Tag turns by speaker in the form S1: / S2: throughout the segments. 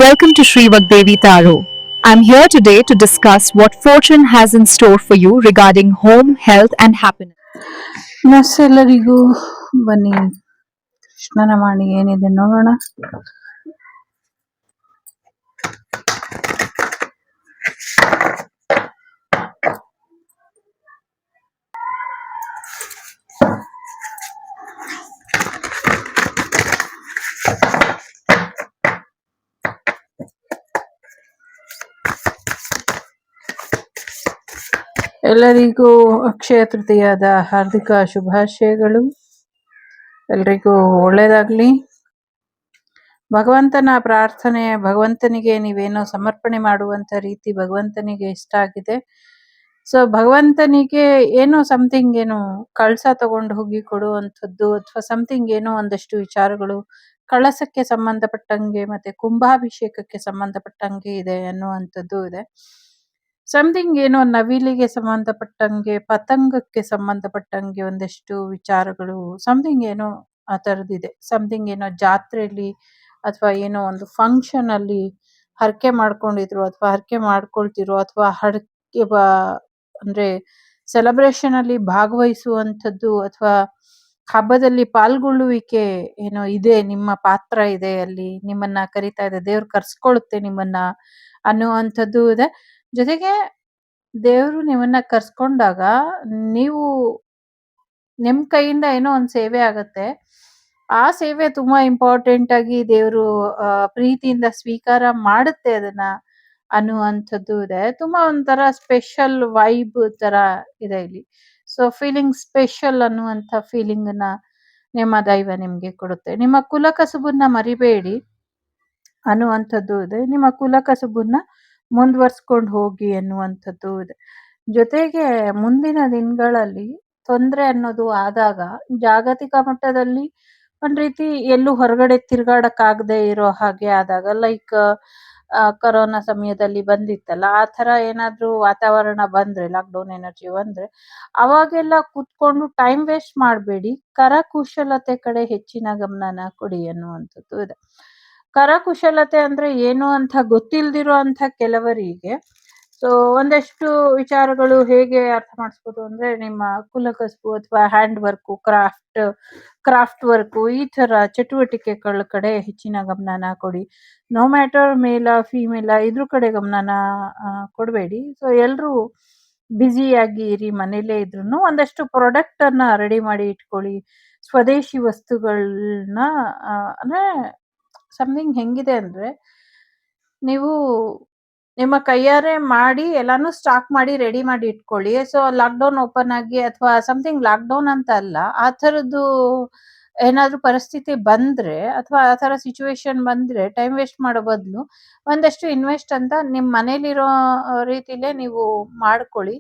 S1: Welcome to Sri Vagdevi Taro. I'm here today to discuss what fortune has in store for you regarding home, health, and happiness.
S2: ನಮಸ್ತೆಲ್ಲರಿಗೂ ಬನ್ನಿ ಕೃಷ್ಣನ ಮಾಡಿ ಏನಿದೆ ನೋಡೋಣ. ಎಲ್ಲರಿಗೂ ಅಕ್ಷಯ ತೃತೀಯದ ಹಾರ್ದಿಕ ಶುಭಾಶಯಗಳು. ಎಲ್ರಿಗೂ ಒಳ್ಳೇದಾಗ್ಲಿ. ಭಗವಂತನ ಪ್ರಾರ್ಥನೆ, ಭಗವಂತನಿಗೆ ನೀವೇನೋ ಸಮರ್ಪಣೆ ಮಾಡುವಂತ ರೀತಿ ಭಗವಂತನಿಗೆ ಇಷ್ಟ ಆಗಿದೆ. ಸೊ ಭಗವಂತನಿಗೆ ಏನೋ ಸಮಥಿಂಗ್ ಏನೋ ಕಳಸ ತಗೊಂಡು ಹೋಗಿ ಕೊಡುವಂಥದ್ದು ಅಥವಾ ಸಮಥಿಂಗ್ ಏನೋ ಒಂದಷ್ಟು ವಿಚಾರಗಳು ಕಳಸಕ್ಕೆ ಸಂಬಂಧಪಟ್ಟಂಗೆ ಮತ್ತೆ ಕುಂಭಾಭಿಷೇಕಕ್ಕೆ ಸಂಬಂಧಪಟ್ಟಂಗೆ ಇದೆ ಅನ್ನುವಂಥದ್ದು ಇದೆ. ಸಮಥಿಂಗ್ ಏನೋ ನವಿಲಿಗೆ ಸಂಬಂಧಪಟ್ಟಂಗೆ, ಪತಂಗಕ್ಕೆ ಸಂಬಂಧಪಟ್ಟಂಗೆ ಒಂದಷ್ಟು ವಿಚಾರಗಳು ಸಮಥಿಂಗ್ ಏನೋ ಆ ಥರದ್ದಿದೆ. ಸಮಥಿಂಗ್ ಏನೋ ಜಾತ್ರೆಯಲ್ಲಿ ಅಥವಾ ಏನೋ ಒಂದು ಫಂಕ್ಷನ್ ಅಲ್ಲಿ ಹರಕೆ ಮಾಡ್ಕೊಂಡಿದ್ರು ಅಥವಾ ಹರಕೆ ಮಾಡ್ಕೊಳ್ತಿರೋ ಅಥವಾ ಅಂದ್ರೆ ಸೆಲೆಬ್ರೇಷನ್ ಅಲ್ಲಿ ಭಾಗವಹಿಸುವಂಥದ್ದು ಅಥವಾ ಹಬ್ಬದಲ್ಲಿ ಪಾಲ್ಗೊಳ್ಳುವಿಕೆ ಏನೋ ಇದೆ, ನಿಮ್ಮ ಪಾತ್ರ ಇದೆ, ಅಲ್ಲಿ ನಿಮ್ಮನ್ನ ಕರಿತಾ ಇದೆ, ದೇವ್ರು ಕರ್ಸ್ಕೊಳುತ್ತೆ ನಿಮ್ಮನ್ನ ಅನ್ನುವಂಥದ್ದು ಇದೆ. ಜೊತೆಗೆ ದೇವ್ರು ನಿಮ್ಮನ್ನ ಕರ್ಸ್ಕೊಂಡಾಗ ನೀವು ನಿಮ್ ಕೈಯಿಂದ ಏನೋ ಒಂದ್ ಸೇವೆ ಆಗತ್ತೆ. ಆ ಸೇವೆ ತುಂಬಾ ಇಂಪಾರ್ಟೆಂಟ್ ಆಗಿ ದೇವ್ರು ಪ್ರೀತಿಯಿಂದ ಸ್ವೀಕಾರ ಮಾಡುತ್ತೆ ಅದನ್ನ ಅನ್ನುವಂಥದ್ದು ಇದೆ. ತುಂಬಾ ಒಂಥರ ಸ್ಪೆಷಲ್ ವೈಬ್ ತರ ಇದೆ ಇಲ್ಲಿ. ಸೊ ಫೀಲಿಂಗ್ ಸ್ಪೆಷಲ್ ಅನ್ನುವಂಥ ಫೀಲಿಂಗ್ ನ ನಿಮ್ಮ ದೈವ ನಿಮ್ಗೆ ಕೊಡುತ್ತೆ. ನಿಮ್ಮ ಕುಲ ಕಸುಬನ್ನ ಮರಿಬೇಡಿ ಅನ್ನುವಂಥದ್ದು ಇದೆ. ನಿಮ್ಮ ಕುಲ ಕಸುಬನ್ನ ಮುಂದುವರ್ಸ್ಕೊಂಡು ಹೋಗಿ ಅನ್ನುವಂಥದ್ದು ಇದೆ. ಜೊತೆಗೆ ಮುಂದಿನ ದಿನಗಳಲ್ಲಿ ತೊಂದರೆ ಅನ್ನೋದು ಆದಾಗ ಜಾಗತಿಕ ಮಟ್ಟದಲ್ಲಿ ಒಂದ್ ರೀತಿ ಎಲ್ಲೂ ಹೊರಗಡೆ ತಿರ್ಗಾಡಕ್ಕಾಗದೆ ಇರೋ ಹಾಗೆ ಆದಾಗ, ಲೈಕ್ ಕೊರೋನಾ ಸಮಯದಲ್ಲಿ ಬಂದಿತ್ತಲ್ಲ, ಆ ತರ ಏನಾದ್ರೂ ವಾತಾವರಣ ಬಂದ್ರೆ, ಲಾಕ್ಡೌನ್ ಎನರ್ಜಿ ಬಂದ್ರೆ ಅವಾಗೆಲ್ಲ ಕೂತ್ಕೊಂಡು ಟೈಮ್ ವೇಸ್ಟ್ ಮಾಡಬೇಡಿ, ಕರಕುಶಲತೆ ಕಡೆ ಹೆಚ್ಚಿನ ಗಮನನ ಕೊಡಿ ಅನ್ನುವಂಥದ್ದು ಇದೆ. ಕರಕುಶಲತೆ ಅಂದ್ರೆ ಏನು ಅಂತ ಗೊತ್ತಿಲ್ದಿರೋ ಅಂತ ಕೆಲವರಿಗೆ ಸೊ ಒಂದಷ್ಟು ವಿಚಾರಗಳು ಹೇಗೆ ಅರ್ಥ ಮಾಡಿಸ್ಬೋದು ಅಂದ್ರೆ, ನಿಮ್ಮ ಕುಲಕಸಬು ಅಥವಾ ಹ್ಯಾಂಡ್ ವರ್ಕು, ಕ್ರಾಫ್ಟ್ ವರ್ಕು, ಈ ತರ ಚಟುವಟಿಕೆಗಳ ಕಡೆ ಹೆಚ್ಚಿನ ಗಮನನ ಕೊಡಿ. ನೋ ಮ್ಯಾಟರ್ ಮೇಲ ಫೀಮೇಲ ಇದ್ರ ಕಡೆ ಗಮನನ ಕೊಡಬೇಡಿ. ಸೊ ಎಲ್ರೂ ಬ್ಯುಸಿಯಾಗಿ ಇರಿ, ಮನೇಲೇ ಇದ್ರು ಒಂದಷ್ಟು ಪ್ರಾಡಕ್ಟ್ ಅನ್ನ ರೆಡಿ ಮಾಡಿ ಇಟ್ಕೊಳ್ಳಿ. ಸ್ವದೇಶಿ ವಸ್ತುಗಳನ್ನ ಅಂದ್ರೆ ಸಮಥಿಂಗ್ ಹೆಂಗಿದೆ ಅಂದ್ರೆ, ನೀವು ನಿಮ್ಮ ಕೈಯಾರೆ ಮಾಡಿ ಎಲ್ಲಾನು ಸ್ಟಾಕ್ ಮಾಡಿ ರೆಡಿ ಮಾಡಿ ಇಟ್ಕೊಳ್ಳಿ. ಸೊ ಲಾಕ್ಡೌನ್ ಓಪನ್ ಆಗಿ ಅಥವಾ ಸಮಥಿಂಗ್ ಲಾಕ್ಡೌನ್ ಅಂತ ಅಲ್ಲ, ಆ ಥರದ್ದು ಏನಾದ್ರೂ ಪರಿಸ್ಥಿತಿ ಬಂದ್ರೆ ಅಥವಾ ಆ ಥರ ಸಿಚುವೇಶನ್ ಬಂದ್ರೆ ಟೈಮ್ ವೇಸ್ಟ್ ಮಾಡೋ ಬದಲು ಒಂದಷ್ಟು ಇನ್ವೆಸ್ಟ್ ಅಂತ ನಿಮ್ಮ ಮನೇಲಿರೋ ರೀತಿಲೇ ನೀವು ಮಾಡ್ಕೊಳ್ಳಿ.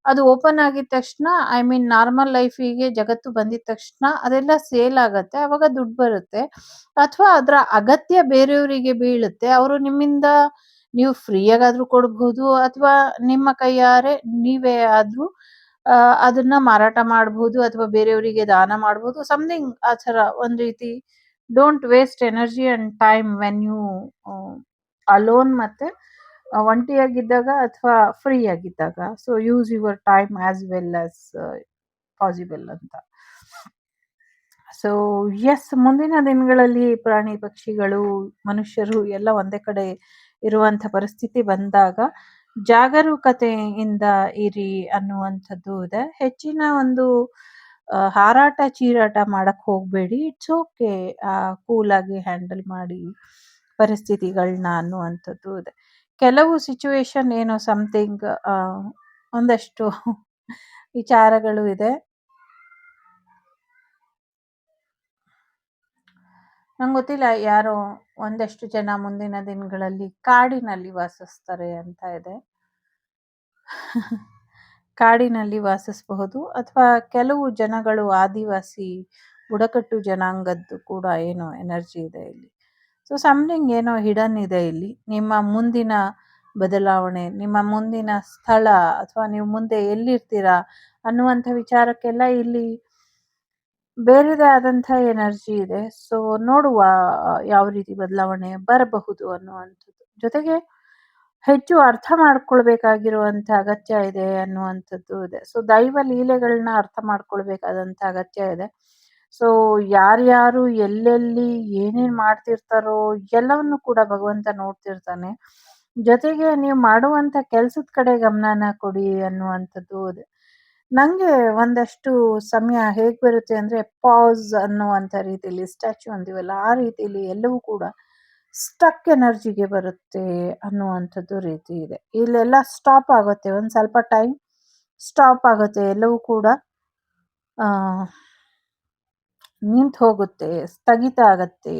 S2: ಅದು ಓಪನ್ ಆಗಿದ ತಕ್ಷಣ, ಐ ಮೀನ್ ನಾರ್ಮಲ್ ಲೈಫಿಗೆ ಜಗತ್ತು ಬಂದಿದ ತಕ್ಷಣ ಅದೆಲ್ಲ ಸೇಲ್ ಆಗತ್ತೆ. ಅವಾಗ ದುಡ್ಡು ಬರುತ್ತೆ. ಅಥವಾ ಅದರ ಅಗತ್ಯ ಬೇರೆಯವರಿಗೆ ಬೀಳುತ್ತೆ. ಅವರು ನಿಮ್ಮಿಂದ ನೀವು ಫ್ರೀಯಾಗಾದ್ರೂ ಕೊಡ್ಬಹುದು ಅಥವಾ ನಿಮ್ಮ ಕೈಯಾರೆ ನೀವೇ ಆದ್ರೂ ಅದನ್ನ ಮಾರಾಟ ಮಾಡಬಹುದು ಅಥವಾ ಬೇರೆಯವರಿಗೆ ದಾನ ಮಾಡಬಹುದು. ಸಮಥಿಂಗ್ ಆ ಥರ ಒಂದ್ ರೀತಿ don't waste energy and time when you alone ಮತ್ತೆ ಒಂಟಿಯಾಗಿದ್ದಾಗ ಅಥವಾ ಫ್ರೀ ಆಗಿದ್ದಾಗ. So use your time as well as possible ಅಂತ. ಸೊ ಎಸ್, ಮುಂದಿನ ದಿನಗಳಲ್ಲಿ ಪ್ರಾಣಿ ಪಕ್ಷಿಗಳು ಮನುಷ್ಯರು ಎಲ್ಲ ಒಂದೇ ಕಡೆ ಇರುವಂತ ಪರಿಸ್ಥಿತಿ ಬಂದಾಗ ಜಾಗರೂಕತೆಯಿಂದ ಇರಿ ಅನ್ನುವಂಥದ್ದು ಇದೆ. ಹೆಚ್ಚಿನ ಒಂದು ಹಾರಾಟ ಚೀರಾಟ ಮಾಡಕ್ ಹೋಗ್ಬೇಡಿ. ಇಟ್ಸ್ ಓಕೆ, ಕೂಲ್ ಆಗಿ ಹ್ಯಾಂಡಲ್ ಮಾಡಿ ಪರಿಸ್ಥಿತಿಗಳನ್ನ ಅನ್ನುವಂಥದ್ದು ಇದೆ. ಕೆಲವು ಸಿಚುವೇಶನ್ ಏನೋ ಸಮಥಿಂಗ್ ಒಂದಷ್ಟು ವಿಚಾರಗಳು ಇದೆ. ನಂಗೆ ಗೊತ್ತಿಲ್ಲ, ಯಾರೋ ಒಂದಷ್ಟು ಜನ ಮುಂದಿನ ದಿನಗಳಲ್ಲಿ ಕಾಡಿನಲ್ಲಿ ವಾಸಿಸ್ತಾರೆ ಅಂತ ಇದೆ. ಕಾಡಿನಲ್ಲಿ ವಾಸಿಸಬಹುದು ಅಥವಾ ಕೆಲವು ಜನಗಳು ಆದಿವಾಸಿ ಬುಡಕಟ್ಟು ಜನಾಂಗದ್ದು ಕೂಡ ಏನೋ ಎನರ್ಜಿ ಇದೆ ಇಲ್ಲಿ. ಸೊ ಸಮಥಿಂಗ್ ಏನೋ ಹಿಡನ್ ಇದೆ ಇಲ್ಲಿ. ನಿಮ್ಮ ಮುಂದಿನ ಬದಲಾವಣೆ, ನಿಮ್ಮ ಮುಂದಿನ ಸ್ಥಳ ಅಥವಾ ನೀವು ಮುಂದೆ ಎಲ್ಲಿರ್ತೀರಾ ಅನ್ನುವಂಥ ವಿಚಾರಕ್ಕೆಲ್ಲ ಇಲ್ಲಿ ಬೇರೆದೇ ಆದಂತಹ ಎನರ್ಜಿ ಇದೆ. ಸೊ ನೋಡುವ ಯಾವ ರೀತಿ ಬದಲಾವಣೆ ಬರಬಹುದು ಅನ್ನುವಂಥದ್ದು. ಜೊತೆಗೆ ಹೆಚ್ಚು ಅರ್ಥ ಮಾಡ್ಕೊಳ್ಬೇಕಾಗಿರುವಂತ ಅಗತ್ಯ ಇದೆ ಅನ್ನುವಂಥದ್ದು ಇದೆ. ಸೊ ದೈವ ಲೀಲೆಗಳನ್ನ ಅರ್ಥ ಮಾಡ್ಕೊಳ್ಬೇಕಾದಂತ ಅಗತ್ಯ ಇದೆ. ಸೊ ಯಾರ್ಯಾರು ಎಲ್ಲೆಲ್ಲಿ ಏನೇನ್ ಮಾಡ್ತಿರ್ತಾರೋ ಎಲ್ಲವನ್ನು ಕೂಡ ಭಗವಂತ ನೋಡ್ತಿರ್ತಾನೆ. ಜೊತೆಗೆ ನೀವು ಮಾಡುವಂತ ಕೆಲ್ಸದ ಕಡೆ ಗಮನನ ಕೊಡಿ ಅನ್ನುವಂಥದ್ದು ಇದೆ. ನಂಗೆ ಒಂದಷ್ಟು ಸಮಯ ಹೇಗ್ ಬರುತ್ತೆ ಅಂದ್ರೆ ಪಾಸ್ ಅನ್ನುವಂಥ ರೀತಿಯಲ್ಲಿ ಸ್ಟ್ಯಾಚ್ಯೂ ಅಂತೀವಲ್ಲ ಆ ರೀತಿಯಲ್ಲಿ ಎಲ್ಲವೂ ಕೂಡ ಸ್ಟಕ್ ಎನರ್ಜಿಗೆ ಬರುತ್ತೆ ಅನ್ನುವಂಥದ್ದು ರೀತಿ ಇದೆ. ಇಲ್ಲೆಲ್ಲ ಸ್ಟಾಪ್ ಆಗುತ್ತೆ. ಒಂದ್ ಸ್ವಲ್ಪ ಟೈಮ್ ಸ್ಟಾಪ್ ಆಗುತ್ತೆ. ಎಲ್ಲವೂ ಕೂಡ ಆ ನಿಂತು ಹೋಗುತ್ತೆ, ಸ್ಥಗಿತ ಆಗತ್ತೆ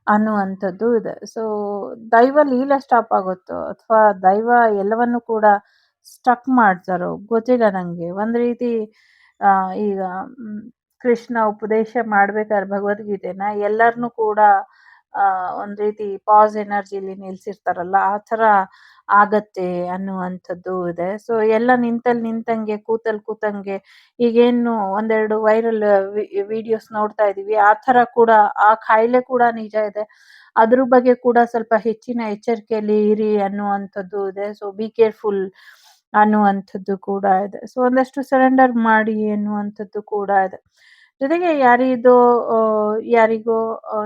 S2: ಅನ್ನುವಂಥದ್ದು ಇದೆ. ಸೊ ದೈವ ಲೀಲೆ ಸ್ಟಾಪ್ ಆಗುತ್ತೋ ಅಥವಾ ದೈವ ಎಲ್ಲವನ್ನು ಕೂಡ ಸ್ಟಕ್ ಮಾಡ್ತಾರೋ ಗೊತ್ತಿಲ್ಲ ನಂಗೆ. ಒಂದ್ ರೀತಿ ಈಗ ಕೃಷ್ಣ ಉಪದೇಶ ಮಾಡ್ಬೇಕಾದ್ರೆ ಭಗವದ್ಗೀತೆನ ಎಲ್ಲರನ್ನೂ ಕೂಡ ಒಂದ್ ರೀತಿ ಪಾಸ್ ಎನರ್ಜಿಲಿ ನಿಲ್ಸಿರ್ತಾರಲ್ಲ ಆ ಥರ ಆಗತ್ತೆ ಅನ್ನುವಂಥದ್ದು ಇದೆ. ಸೊ ಎಲ್ಲ ನಿಂತಂಗೆ ಕೂತಂಗೆ ಈಗೇನು ಒಂದೆರಡು ವೈರಲ್ ವಿಡಿಯೋಸ್ ನೋಡ್ತಾ ಇದೀವಿ. ಆ ಥರ ಕೂಡ ಆ ಕಾಯಿಲೆ ಕೂಡ ನಿಜ ಇದೆ. ಅದ್ರ ಬಗ್ಗೆ ಕೂಡ ಸ್ವಲ್ಪ ಹೆಚ್ಚಿನ ಎಚ್ಚರಿಕೆಯಲ್ಲಿ ಇರಿ ಅನ್ನುವಂಥದ್ದು ಇದೆ. ಸೊ ಬಿ ಕೇರ್‌ಫುಲ್ ಅನ್ನುವಂಥದ್ದು ಕೂಡ ಇದೆ. ಸೊ ಒಂದಷ್ಟು ಸರೆಂಡರ್ ಮಾಡಿ ಅನ್ನುವಂಥದ್ದು ಕೂಡ ಇದೆ. ಜೊತೆಗೆ ಯಾರಿಗೋ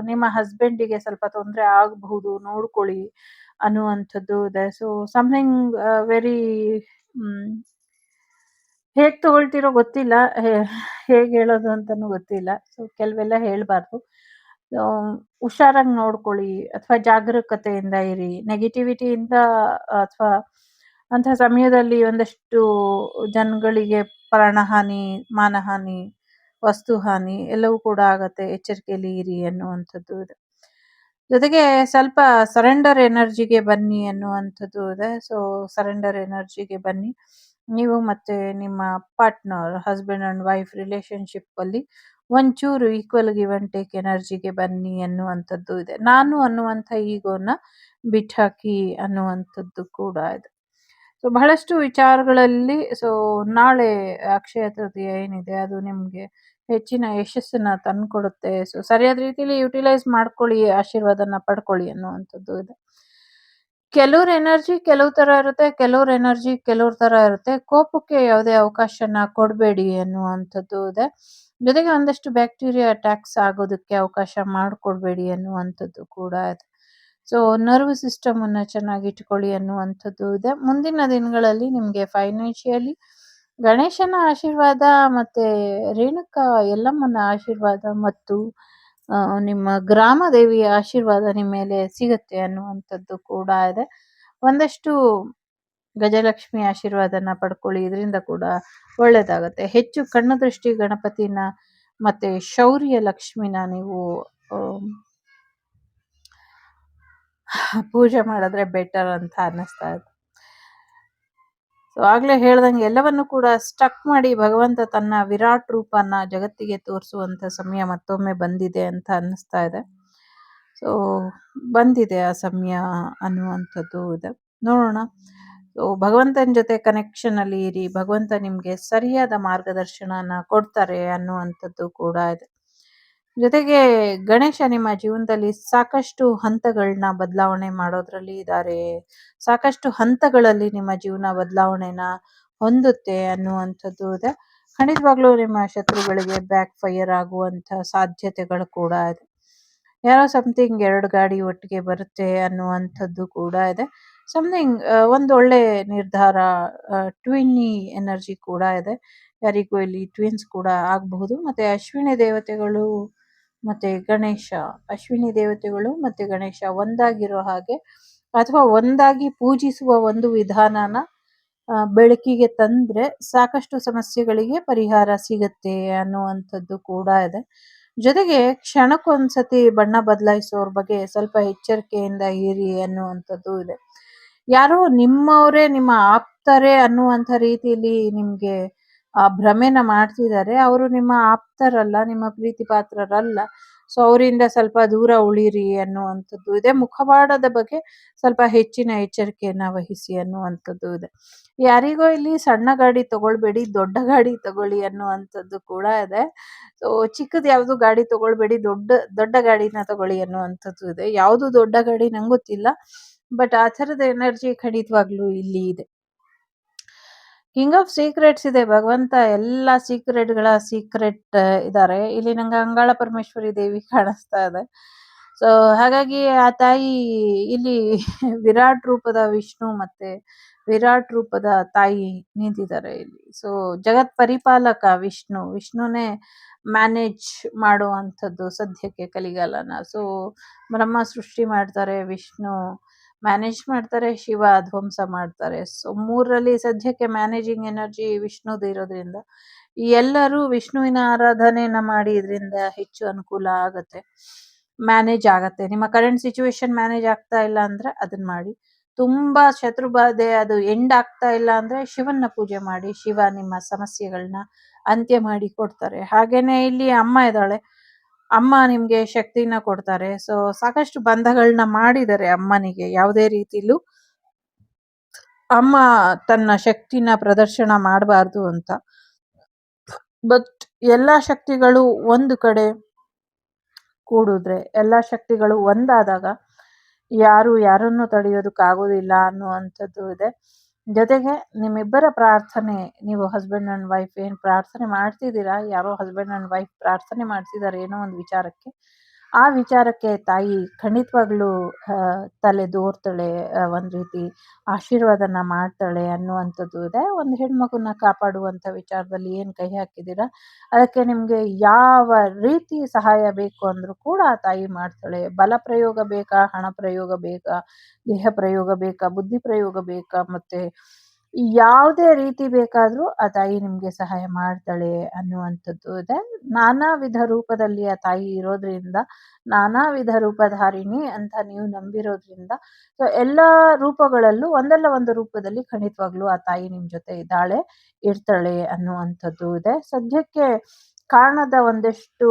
S2: ನಿಮ್ಮ ಹಸ್ಬೆಂಡಿಗೆ ಸ್ವಲ್ಪ ತೊಂದರೆ ಆಗಬಹುದು ನೋಡ್ಕೊಳ್ಳಿ ಅನ್ನುವಂಥದ್ದು ಇದೆ. ಸೊ ಸಮಥಿಂಗ್ ವೆರಿ ಹೇಗ್ ತಗೊಳ್ತಿರೋ ಗೊತ್ತಿಲ್ಲ. ಹೇಗ್ ಹೇಳೋದು ಅಂತಾನೂ ಗೊತ್ತಿಲ್ಲ. ಸೊ ಕೆಲವೆಲ್ಲ ಹೇಳ್ಬಾರ್ದು. ಹುಷಾರಾಗಿ ನೋಡ್ಕೊಳ್ಳಿ ಅಥವಾ ಜಾಗರೂಕತೆಯಿಂದ ಇರಿ. ನೆಗೆಟಿವಿಟಿಯಿಂದ ಅಥವಾ ಅಂತಹ ಸಮಯದಲ್ಲಿ ಒಂದಷ್ಟು ಜನಗಳಿಗೆ ಪ್ರಾಣಹಾನಿ, ಮಾನಹಾನಿ, ವಸ್ತುಹಾನಿ ಎಲ್ಲವೂ ಕೂಡ ಆಗತ್ತೆ. ಎಚ್ಚರಿಕೆಯಲ್ಲಿ ಇರಿ ಅನ್ನುವಂಥದ್ದು ಇದೆ. ಜೊತೆಗೆ ಸ್ವಲ್ಪ ಸರೆಂಡರ್ ಎನರ್ಜಿಗೆ ಬನ್ನಿ ಅನ್ನುವಂಥದ್ದು ಇದೆ. ಸೊ ಸರೆಂಡರ್ ಎನರ್ಜಿಗೆ ಬನ್ನಿ. ನೀವು ಮತ್ತೆ ನಿಮ್ಮ partner, husband and wife relationship ಅಲ್ಲಿ ಒಂಚೂರು ಈಕ್ವಲ್ ಗಿವ್ ಅಂಡ್ ಟೇಕ್ ಎನರ್ಜಿಗೆ ಬನ್ನಿ ಅನ್ನುವಂಥದ್ದು ಇದೆ. ನಾನು ಅನ್ನುವಂಥ ಈಗೋನ ಬಿಟ್ಟಾಕಿ ಅನ್ನುವಂಥದ್ದು ಕೂಡ ಇದೆ. ಸೊ ಬಹಳಷ್ಟು ವಿಚಾರಗಳಲ್ಲಿ ನಾಳೆ ಅಕ್ಷಯ ತೃತೀಯ ಏನಿದೆ ಅದು ನಿಮ್ಗೆ ಹೆಚ್ಚಿನ ಯಶಸ್ಸನ್ನ ತಂದ್ಕೊಡುತ್ತೆ. ಸೊ ಸರಿಯಾದ ರೀತಿಯಲ್ಲಿ ಯುಟಿಲೈಸ್ ಮಾಡ್ಕೊಳ್ಳಿ, ಆಶೀರ್ವಾದನ ಪಡ್ಕೊಳ್ಳಿ ಅನ್ನುವಂಥದ್ದು ಇದೆ. ಕೆಲವ್ರ ಎನರ್ಜಿ ಕೆಲವ್ ತರ ಇರುತ್ತೆ, ಕೆಲವ್ರ ಎನರ್ಜಿ ಕೆಲವ್ರ ತರ ಇರುತ್ತೆ. ಕೋಪಕ್ಕೆ ಯಾವುದೇ ಅವಕಾಶನ ಕೊಡಬೇಡಿ ಅನ್ನುವಂಥದ್ದು ಇದೆ. ಜೊತೆಗೆ ಒಂದಷ್ಟು ಬ್ಯಾಕ್ಟೀರಿಯಾ ಅಟ್ಯಾಕ್ಸ್ ಆಗೋದಕ್ಕೆ ಅವಕಾಶ ಮಾಡಿಕೊಡ್ಬೇಡಿ ಅನ್ನುವಂಥದ್ದು ಕೂಡ ಇದೆ. ಸೊ ನರ್ವ್ ಸಿಸ್ಟಮ್ ಅನ್ನ ಚೆನ್ನಾಗಿ ಇಟ್ಕೊಳ್ಳಿ ಅನ್ನುವಂಥದ್ದು ಇದೆ. ಮುಂದಿನ ದಿನಗಳಲ್ಲಿ ನಿಮ್ಗೆ ಫೈನಾನ್ಷಿಯಲಿ ಗಣೇಶನ ಆಶೀರ್ವಾದ ಮತ್ತೆ ರೇಣುಕಾ ಯಲ್ಲಮ್ಮನ ಆಶೀರ್ವಾದ ಮತ್ತು ನಿಮ್ಮ ಗ್ರಾಮ ದೇವಿಯ ಆಶೀರ್ವಾದ ನಿಮ್ಮ ಮೇಲೆ ಸಿಗತ್ತೆ ಅನ್ನುವಂಥದ್ದು ಕೂಡ ಇದೆ. ಒಂದಷ್ಟು ಗಜಲಕ್ಷ್ಮಿ ಆಶೀರ್ವಾದನ ಪಡ್ಕೊಳ್ಳಿ. ಇದರಿಂದ ಕೂಡ ಒಳ್ಳೇದಾಗತ್ತೆ. ಹೆಚ್ಚು ಕಣ್ಣು ದೃಷ್ಟಿ ಗಣಪತಿನ ಮತ್ತೆ ಶೌರ್ಯ ಲಕ್ಷ್ಮಿನ ನೀವು ಪೂಜೆ ಮಾಡಿದ್ರೆ ಬೆಟರ್ ಅಂತ ಅನ್ನಿಸ್ತಾ ಇದೆ. ಸೊ ಆಗ್ಲೇ ಹೇಳ್ದಂಗೆ ಎಲ್ಲವನ್ನು ಕೂಡ ಸ್ಟಕ್ ಮಾಡಿ ಭಗವಂತ ತನ್ನ ವಿರಾಟ್ ರೂಪನ ಜಗತ್ತಿಗೆ ತೋರಿಸುವಂತ ಸಮಯ ಮತ್ತೊಮ್ಮೆ ಬಂದಿದೆ ಅಂತ ಅನ್ನಿಸ್ತಾ ಇದೆ. ಸೊ ಬಂದಿದೆ ಆ ಸಮಯ ಅನ್ನುವಂಥದ್ದು ಇದೆ. ನೋಡೋಣ. ಸೊ ಭಗವಂತನ ಜೊತೆ ಕನೆಕ್ಷನ್ ಅಲ್ಲಿ ಇರಿ. ಭಗವಂತ ನಿಮ್ಗೆ ಸರಿಯಾದ ಮಾರ್ಗದರ್ಶನನ ಕೊಡ್ತಾರೆ ಅನ್ನುವಂಥದ್ದು ಕೂಡ ಇದೆ. ಜೊತೆಗೆ ಗಣೇಶ ನಿಮ್ಮ ಜೀವನದಲ್ಲಿ ಸಾಕಷ್ಟು ಹಂತಗಳನ್ನ ಬದಲಾವಣೆ ಮಾಡೋದ್ರಲ್ಲಿ ಇದ್ದಾರೆ. ಸಾಕಷ್ಟು ಹಂತಗಳಲ್ಲಿ ನಿಮ್ಮ ಜೀವನ ಬದಲಾವಣೆನ ಹೊಂದುತ್ತೆ ಅನ್ನುವಂಥದ್ದು ಇದೆ. ಖಂಡಿತವಾಗ್ಲೂ ನಿಮ್ಮ ಶತ್ರುಗಳಿಗೆ ಬ್ಯಾಕ್ ಫೈರ್ ಆಗುವಂತ ಸಾಧ್ಯತೆಗಳು ಕೂಡ ಇದೆ. ಯಾರೋ ಸಮಥಿಂಗ್ 2 ಗಾಡಿ ಒಟ್ಟಿಗೆ ಬರುತ್ತೆ ಅನ್ನುವಂಥದ್ದು ಕೂಡ ಇದೆ. ಸಮಥಿಂಗ್ ಒಂದೊಳ್ಳೆ ನಿರ್ಧಾರ, ಟ್ವಿನ್ನಿ ಎನರ್ಜಿ ಕೂಡ ಇದೆ. ಯಾರಿಗೂ ಇಲ್ಲಿ ಟ್ವಿನ್ಸ್ ಕೂಡ ಆಗಬಹುದು. ಮತ್ತೆ ಅಶ್ವಿನಿ ದೇವತೆಗಳು ಮತ್ತೆ ಅಶ್ವಿನಿ ದೇವತೆಗಳು ಮತ್ತೆ ಗಣೇಶ ಒಂದಾಗಿರೋ ಹಾಗೆ ಅಥವಾ ಒಂದಾಗಿ ಪೂಜಿಸುವ ಒಂದು ವಿಧಾನನ ಬೆಳಕಿಗೆ ತಂದ್ರೆ ಸಾಕಷ್ಟು ಸಮಸ್ಯೆಗಳಿಗೆ ಪರಿಹಾರ ಸಿಗತ್ತೆ ಅನ್ನುವಂಥದ್ದು ಕೂಡ ಇದೆ. ಜೊತೆಗೆ ಕ್ಷಣಕ್ಕೊಂದ್ಸತಿ ಬಣ್ಣ ಬದಲಾಯಿಸೋರ್ ಬಗ್ಗೆ ಸ್ವಲ್ಪ ಎಚ್ಚರಿಕೆಯಿಂದ ಇರಿ ಅನ್ನುವಂಥದ್ದು ಇದೆ. ಯಾರೋ ನಿಮ್ಮವರೇ ನಿಮ್ಮ ಆಪ್ತರೇ ಅನ್ನುವಂಥ ರೀತಿಯಲ್ಲಿ ನಿಮ್ಗೆ ಭ್ರಮೆನ ಮಾಡ್ತಿದ್ದಾರೆ. ಅವರು ನಿಮ್ಮ ಆಪ್ತರಲ್ಲ, ನಿಮ್ಮ ಪ್ರೀತಿ ಪಾತ್ರರಲ್ಲ. ಸೊ ಅವರಿಂದ ಸ್ವಲ್ಪ ದೂರ ಉಳಿರಿ ಅನ್ನುವಂಥದ್ದು ಇದೆ. ಮುಖವಾಡದ ಬಗ್ಗೆ ಸ್ವಲ್ಪ ಹೆಚ್ಚಿನ ಎಚ್ಚರಿಕೆಯನ್ನ ವಹಿಸಿ ಅನ್ನುವಂಥದ್ದು ಇದೆ. ಯಾರಿಗೋ ಇಲ್ಲಿ ಸಣ್ಣ ಗಾಡಿ ತಗೊಳ್ಬೇಡಿ, ದೊಡ್ಡ ಗಾಡಿ ತಗೊಳ್ಳಿ ಅನ್ನುವಂಥದ್ದು ಕೂಡ ಇದೆ. ಸೊ ಚಿಕ್ಕದ್ ಯಾವ್ದು ಗಾಡಿ ತಗೊಳ್ಬೇಡಿ, ದೊಡ್ಡ ದೊಡ್ಡ ಗಾಡಿನ ತಗೊಳ್ಳಿ ಅನ್ನುವಂಥದ್ದು ಇದೆ. ಯಾವ್ದು ದೊಡ್ಡ ಗಾಡಿ ನಂಗೊತ್ತಿಲ್ಲ, ಬಟ್ ಆ ಥರದ ಎನರ್ಜಿ ಖಂಡಿತವಾಗ್ಲೂ ಇಲ್ಲಿ ಇದೆ. ಕಿಂಗ್ ಆಫ್ ಸೀಕ್ರೆಟ್ಸ್ ಇದೆ. ಭಗವಂತ ಎಲ್ಲ ಸೀಕ್ರೆಟ್‌ಗಳ ಸೀಕ್ರೆಟ್ ಇದ್ದಾರೆ. ಇಲ್ಲಿ ನಂಗೆ ಅಂಗಾಳ ಪರಮೇಶ್ವರಿ ದೇವಿ ಕಾಣಿಸ್ತಾ ಇದೆ. ಸೊ ಹಾಗಾಗಿ ಆ ತಾಯಿ ಇಲ್ಲಿ ವಿರಾಟ್ ರೂಪದ ವಿಷ್ಣು ಮತ್ತೆ ವಿರಾಟ್ ರೂಪದ ತಾಯಿ ನಿಂತಿದ್ದಾರೆ ಇಲ್ಲಿ. ಸೊ ಜಗತ್ ಪರಿಪಾಲಕ ವಿಷ್ಣು. ವಿಷ್ಣುನೇ ಮ್ಯಾನೇಜ್ ಮಾಡುವಂಥದ್ದು ಸದ್ಯಕ್ಕೆ ಕಲಿಗಾಲನ. ಸೊ ಬ್ರಹ್ಮ ಸೃಷ್ಟಿ ಮಾಡ್ತಾರೆ, ವಿಷ್ಣು ಮ್ಯಾನೇಜ್ ಮಾಡ್ತಾರೆ, ಶಿವ ಧ್ವಂಸ ಮಾಡ್ತಾರೆ. ಸೊ ಮೂರರಲ್ಲಿ ಸದ್ಯಕ್ಕೆ ಮ್ಯಾನೇಜಿಂಗ್ ಎನರ್ಜಿ ವಿಷ್ಣುದು ಇರೋದ್ರಿಂದ ಎಲ್ಲರೂ ವಿಷ್ಣುವಿನ ಆರಾಧನೆಯನ್ನ ಮಾಡಿ ಇದರಿಂದ ಹೆಚ್ಚು ಅನುಕೂಲ ಆಗತ್ತೆ, ಮ್ಯಾನೇಜ್ ಆಗತ್ತೆ. ನಿಮ್ಮ ಕರೆಂಟ್ ಸಿಚುವೇಶನ್ ಮ್ಯಾನೇಜ್ ಆಗ್ತಾ ಇಲ್ಲ ಅಂದ್ರೆ ಅದನ್ನ ಮಾಡಿ. ತುಂಬಾ ಶತ್ರು ಬಾಧೆ ಅದು ಎಂಡ್ ಆಗ್ತಾ ಇಲ್ಲ ಅಂದ್ರೆ ಶಿವನ್ನ ಪೂಜೆ ಮಾಡಿ. ಶಿವ ನಿಮ್ಮ ಸಮಸ್ಯೆಗಳನ್ನ ಅಂತ್ಯ ಮಾಡಿ ಕೊಡ್ತಾರೆ. ಹಾಗೇನೆ ಇಲ್ಲಿ ಅಮ್ಮ ಇದ್ದಾಳೆ, ಅಮ್ಮ ನಿಮ್ಗೆ ಶಕ್ತಿನ ಕೊಡ್ತಾರೆ. ಸೊ ಸಾಕಷ್ಟು ಬಂಧಗಳನ್ನ ಮಾಡಿದ್ದಾರೆ ಅಮ್ಮನಿಗೆ. ಯಾವುದೇ ರೀತಿಲೂ ಅಮ್ಮ ತನ್ನ ಶಕ್ತಿನ ಪ್ರದರ್ಶನ ಮಾಡಬಾರ್ದು ಅಂತ. ಬಟ್ ಎಲ್ಲಾ ಶಕ್ತಿಗಳು ಒಂದು ಕಡೆ ಕೂಡಿದ್ರೆ, ಎಲ್ಲಾ ಶಕ್ತಿಗಳು ಒಂದಾದಾಗ ಯಾರು ಯಾರನ್ನು ತಡೆಯೋದಕ್ಕಾಗೋದಿಲ್ಲ ಅನ್ನುವಂಥದ್ದು ಇದೆ. ಜೊತೆಗೆ ನಿಮ್ಮಿಬ್ಬರ ಪ್ರಾರ್ಥನೆ, ನೀವು ಹಸ್ಬೆಂಡ್ ಅಂಡ್ ವೈಫ್ ಏನ್ ಪ್ರಾರ್ಥನೆ ಮಾಡ್ತಿದ್ದೀರಾ, ಯಾರೋ ಹಸ್ಬೆಂಡ್ ಅಂಡ್ ವೈಫ್ ಪ್ರಾರ್ಥನೆ ಮಾಡ್ತಿದ್ದಾರೆ ಏನೋ ಒಂದು ವಿಚಾರಕ್ಕೆ, ಆ ವಿಚಾರಕ್ಕೆ ತಾಯಿ ಖಂಡಿತವಾಗ್ಲೂ ತಲೆ ದೋರ್ತಾಳೆ, ಒಂದ್ ರೀತಿ ಆಶೀರ್ವಾದನ ಮಾಡ್ತಾಳೆ ಅನ್ನುವಂಥದ್ದು ಇದೆ. ಒಂದು ಹೆಣ್ಮಗುನ ಕಾಪಾಡುವಂತ ವಿಚಾರದಲ್ಲಿ ಏನ್ ಕೈ ಹಾಕಿದ್ದೀರಾ ಅದಕ್ಕೆ ನಿಮ್ಗೆ ಯಾವ ರೀತಿ ಸಹಾಯ ಬೇಕು ಅಂದ್ರೂ ಕೂಡ ಆ ತಾಯಿ ಮಾಡ್ತಾಳೆ. ಬಲ ಪ್ರಯೋಗ ಬೇಕಾ, ಹಣ ಪ್ರಯೋಗ ಬೇಕಾ, ದೇಹ ಪ್ರಯೋಗ ಬೇಕಾ, ಬುದ್ಧಿ ಪ್ರಯೋಗ ಬೇಕಾ, ಮತ್ತೆ ಯಾವುದೇ ರೀತಿ ಬೇಕಾದ್ರೂ ಆ ತಾಯಿ ನಿಮ್ಗೆ ಸಹಾಯ ಮಾಡ್ತಾಳೆ ಅನ್ನುವಂಥದ್ದು ಇದೆ. ನಾನಾ ವಿಧ ರೂಪದಲ್ಲಿ ಆ ತಾಯಿ ಇರೋದ್ರಿಂದ, ನಾನಾ ವಿಧ ರೂಪಧಾರಿಣಿ ಅಂತ ನೀವು ನಂಬಿರೋದ್ರಿಂದ, ಸೊ ಎಲ್ಲಾ ರೂಪಗಳಲ್ಲೂ ಒಂದಲ್ಲ ಒಂದು ರೂಪದಲ್ಲಿ ಖಂಡಿತವಾಗ್ಲೂ ಆ ತಾಯಿ ನಿಮ್ ಜೊತೆ ಇದ್ದಾಳೆ, ಇರ್ತಾಳೆ ಅನ್ನುವಂಥದ್ದು ಇದೆ. ಸದ್ಯಕ್ಕೆ ಕಾಣದ ಒಂದಷ್ಟು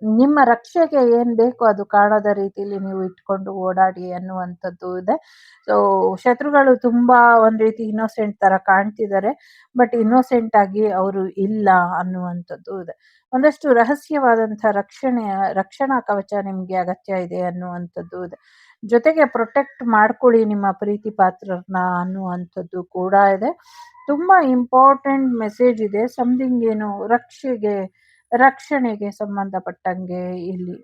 S2: ನಿಮ್ಮ ರಕ್ಷೆಗೆ ಏನ್ ಬೇಕೋ ಅದು ಕಾಣದ ರೀತಿಯಲ್ಲಿ ನೀವು ಇಟ್ಕೊಂಡು ಓಡಾಡಿ ಅನ್ನುವಂಥದ್ದು ಇದೆ. ಸೊ ಶತ್ರುಗಳು ತುಂಬಾ ಒಂದ್ ರೀತಿ ಇನ್ನೋಸೆಂಟ್ ತರ ಕಾಣ್ತಿದ್ದಾರೆ, ಬಟ್ ಇನ್ನೋಸೆಂಟ್ ಆಗಿ ಅವರು ಇಲ್ಲ ಅನ್ನುವಂಥದ್ದು ಇದೆ. ಒಂದಷ್ಟು ರಹಸ್ಯವಾದಂತಹ ರಕ್ಷಣಾ ಕವಚ ನಿಮ್ಗೆ ಅಗತ್ಯ ಇದೆ ಅನ್ನುವಂಥದ್ದು ಇದೆ. ಜೊತೆಗೆ ಪ್ರೊಟೆಕ್ಟ್ ಮಾಡ್ಕೊಳ್ಳಿ ನಿಮ್ಮ ಪ್ರೀತಿ ಪಾತ್ರರನ್ನ ಅನ್ನುವಂಥದ್ದು ಕೂಡ ಇದೆ. ತುಂಬಾ ಇಂಪಾರ್ಟೆಂಟ್ ಮೆಸೇಜ್ ಇದೆ. ಸಮಥಿಂಗ್ ಏನು ರಕ್ಷಣೆಗೆ ಸಂಬಂಧಪಟ್ಟಂಗೆ ಇಲ್ಲಿ.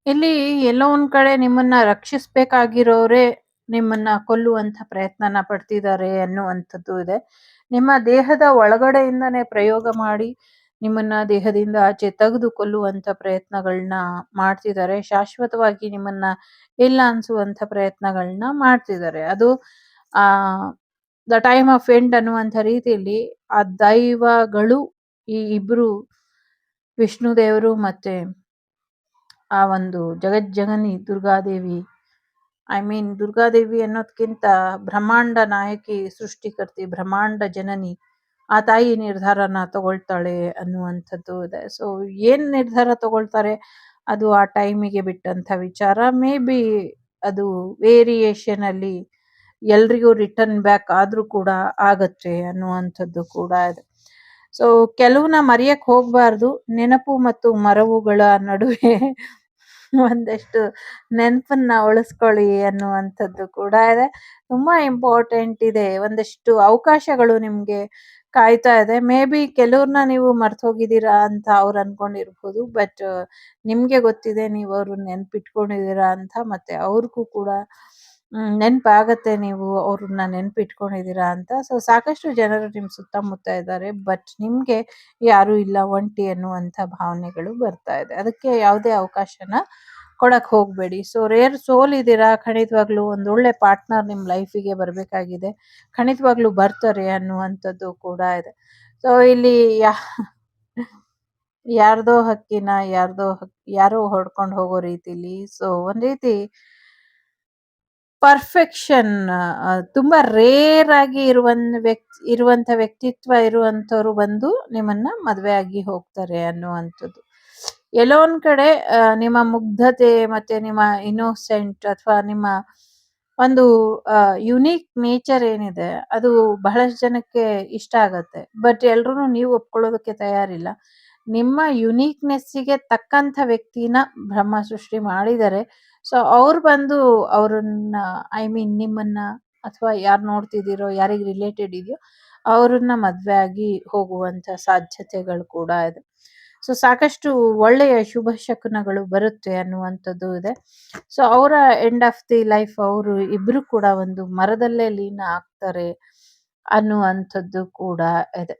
S2: ಇಲ್ಲಿ ಎಲ್ಲೋ ಒಂದ್ ಕಡೆ ನಿಮ್ಮನ್ನ ರಕ್ಷಿಸ್ಬೇಕಾಗಿರೋರೇ ನಿಮ್ಮನ್ನ ಕೊಲ್ಲುವಂತ ಪ್ರಯತ್ನನ ಪಡ್ತಿದ್ದಾರೆ ಅನ್ನುವಂಥದ್ದು ಇದೆ. ನಿಮ್ಮ ದೇಹದ ಒಳಗಡೆಯಿಂದನೇ ಪ್ರಯೋಗ ಮಾಡಿ ನಿಮ್ಮನ್ನ ದೇಹದಿಂದ ಆಚೆ ತೆಗೆದು ಕೊಲ್ಲುವಂತ ಪ್ರಯತ್ನಗಳನ್ನ ಮಾಡ್ತಿದ್ದಾರೆ. ಶಾಶ್ವತವಾಗಿ ನಿಮ್ಮನ್ನ ಇಲ್ಲ ಅನ್ಸುವಂತ ಪ್ರಯತ್ನಗಳನ್ನ ಮಾಡ್ತಿದ್ದಾರೆ. ಅದು ಆ ದ ಟೈಮ್ ಆಫ್ ಎಂಡ್ ಅನ್ನುವಂಥ ರೀತಿಯಲ್ಲಿ ಆ ದೈವಗಳು, ಈ ಇಬ್ರು ವಿಷ್ಣು ದೇವರು ಮತ್ತೆ ಆ ಒಂದು ಜಗಜ್ಜನನಿ ದುರ್ಗಾದೇವಿ, ಐ ಮೀನ್ ದುರ್ಗಾದೇವಿ ಅನ್ನೋದ್ಕಿಂತ ಬ್ರಹ್ಮಾಂಡ ನಾಯಕಿ, ಸೃಷ್ಟಿಕರ್ತಿ, ಬ್ರಹ್ಮಾಂಡ ಜನನಿ, ಆ ತಾಯಿ ನಿರ್ಧಾರನ ತಗೊಳ್ತಾಳೆ ಅನ್ನುವಂಥದ್ದು ಇದೆ. ಸೊ ಏನ್ ನಿರ್ಧಾರ ತಗೊಳ್ತಾರೆ ಅದು ಆ ಟೈಮಿಗೆ ಬಿಟ್ಟಂತ ವಿಚಾರ. ಮೇ ಬಿ ಅದು ವೇರಿಯೇಷನ್ ಅಲ್ಲಿ ಎಲ್ರಿಗೂ ರಿಟರ್ನ್ ಬ್ಯಾಕ್ ಆದ್ರೂ ಕೂಡ ಆಗತ್ತೆ ಅನ್ನುವಂಥದ್ದು ಕೂಡ ಇದೆ. ಸೊ ಕೆಲವನ್ನ ಮರೆಯಕ್ ಹೋಗ್ಬಾರ್ದು. ನೆನಪು ಮತ್ತು ಮರವುಗಳ ನಡುವೆ ಒಂದಷ್ಟು ನೆನಪನ್ನ ಉಳಿಸ್ಕೊಳ್ಳಿ ಅನ್ನುವಂಥದ್ದು ಕೂಡ ಇದೆ. ತುಂಬಾ ಇಂಪಾರ್ಟೆಂಟ್ ಇದೆ. ಒಂದಷ್ಟು ಅವಕಾಶಗಳು ನಿಮ್ಗೆ ಕಾಯ್ತಾ ಇದೆ. ಮೇ ಬಿ ಕೆಲವ್ರನ್ನ ನೀವು ಮರ್ತ್ ಹೋಗಿದ್ದೀರಾ ಅಂತ ಅವ್ರು ಅನ್ಕೊಂಡಿರ್ಬೋದು, ಬಟ್ ನಿಮ್ಗೆ ಗೊತ್ತಿದೆ ನೀವು ಅವ್ರನ್ನ ನೆನ್ಪಿಟ್ಕೊಂಡಿದ್ದೀರಾ ಅಂತ. ಮತ್ತೆ ಅವ್ರಿಗೂ ಕೂಡ ನೆನಪಾಗತ್ತೆ ನೀವು ಅವ್ರನ್ನ ನೆನಪಿಟ್ಕೊಂಡಿದ್ದೀರಾ ಅಂತ. ಸೊ ಸಾಕಷ್ಟು ಜನರು ನಿಮ್ಮ ಸುತ್ತಮುತ್ತ ಇದ್ದಾರೆ. ಬಟ್ ನಿಮ್ಗೆ ಯಾರೂ ಇಲ್ಲ, ಒಂಟಿ ಅನ್ನುವಂಥ ಭಾವನೆಗಳು ಬರ್ತಾ ಇದೆ. ಅದಕ್ಕೆ ಯಾವುದೇ ಅವಕಾಶನ ಕೊಡಕ್ ಹೋಗ್ಬೇಡಿ. ಸೊ ರೇರ್ ಸೋಲಿದ್ದೀರಾ, ಖಂಡಿತವಾಗ್ಲೂ ಒಂದೊಳ್ಳೆ ಪಾರ್ಟ್ನರ್ ನಿಮ್ಮ ಲೈಫಿಗೆ ಬರಬೇಕಾಗಿದೆ. ಖಂಡಿತವಾಗ್ಲೂ ಬರ್ತಾರೆ ಅನ್ನುವಂಥದ್ದು ಕೂಡ ಇದೆ. ಸೊ ಇಲ್ಲಿ ಯಾರ್ದೋ ಹಕ್ಕಿನ ಯಾರೋ ಹೊಡ್ಕೊಂಡು ಹೋಗೋ ರೀತಿಲಿ, ಸೊ ಒಂದ್ ರೀತಿ ಪರ್ಫೆಕ್ಷನ್ ತುಂಬಾ ರೇರ್ ಆಗಿ ಇರುವಂತ ವ್ಯಕ್ತಿತ್ವ ಇರುವಂತವ್ರು ಬಂದು ನಿಮ್ಮನ್ನ ಮದ್ವೆ ಆಗಿ ಹೋಗ್ತಾರೆ ಅನ್ನುವಂಥದ್ದು. ಎಲ್ಲೋ ಒಂದ್ ಕಡೆ ನಿಮ್ಮ ಮುಗ್ಧತೆ ಮತ್ತೆ ನಿಮ್ಮ ಇನ್ನೋಸೆಂಟ್ ಅಥವಾ ನಿಮ್ಮ ಒಂದು ಯುನೀಕ್ ನೇಚರ್ ಏನಿದೆ ಅದು ಬಹಳಷ್ಟು ಜನಕ್ಕೆ ಇಷ್ಟ ಆಗತ್ತೆ. ಬಟ್ ಎಲ್ರೂ ನೀವು ಒಪ್ಕೊಳ್ಳೋದಕ್ಕೆ ತಯಾರಿಲ್ಲ. ನಿಮ್ಮ ಯುನೀಕ್ನೆಸ್ಸಿಗೆ ತಕ್ಕಂಥ ವ್ಯಕ್ತಿನ ಬ್ರಹ್ಮ ಸೃಷ್ಟಿ ಮಾಡಿದ್ದಾರೆ. ಸೊ ಅವ್ರು ಬಂದು ಅವ್ರನ್ನ ಐ ಮೀನ್ ನಿಮ್ಮನ್ನ ಅಥವಾ ಯಾರು ನೋಡ್ತಿದ್ದೀರೋ, ಯಾರಿಗೆ ರಿಲೇಟೆಡ್ ಇದೆಯೋ ಅವ್ರನ್ನ ಮದ್ವೆ ಆಗಿ ಹೋಗುವಂತ ಸಾಧ್ಯತೆಗಳು ಕೂಡ ಇದೆ. ಸೊ ಸಾಕಷ್ಟು ಒಳ್ಳೆಯ ಶುಭ ಶಕುನಗಳು ಬರುತ್ತೆ ಅನ್ನುವಂಥದ್ದು ಇದೆ. ಸೊ ಅವರ ಎಂಡ್ ಆಫ್ ದಿ ಲೈಫ್ ಅವರು ಇಬ್ರು ಕೂಡ ಒಂದು ಮರದಲ್ಲೇ ಲೀನ ಆಗ್ತಾರೆ ಅನ್ನುವಂಥದ್ದು ಕೂಡ ಇದೆ.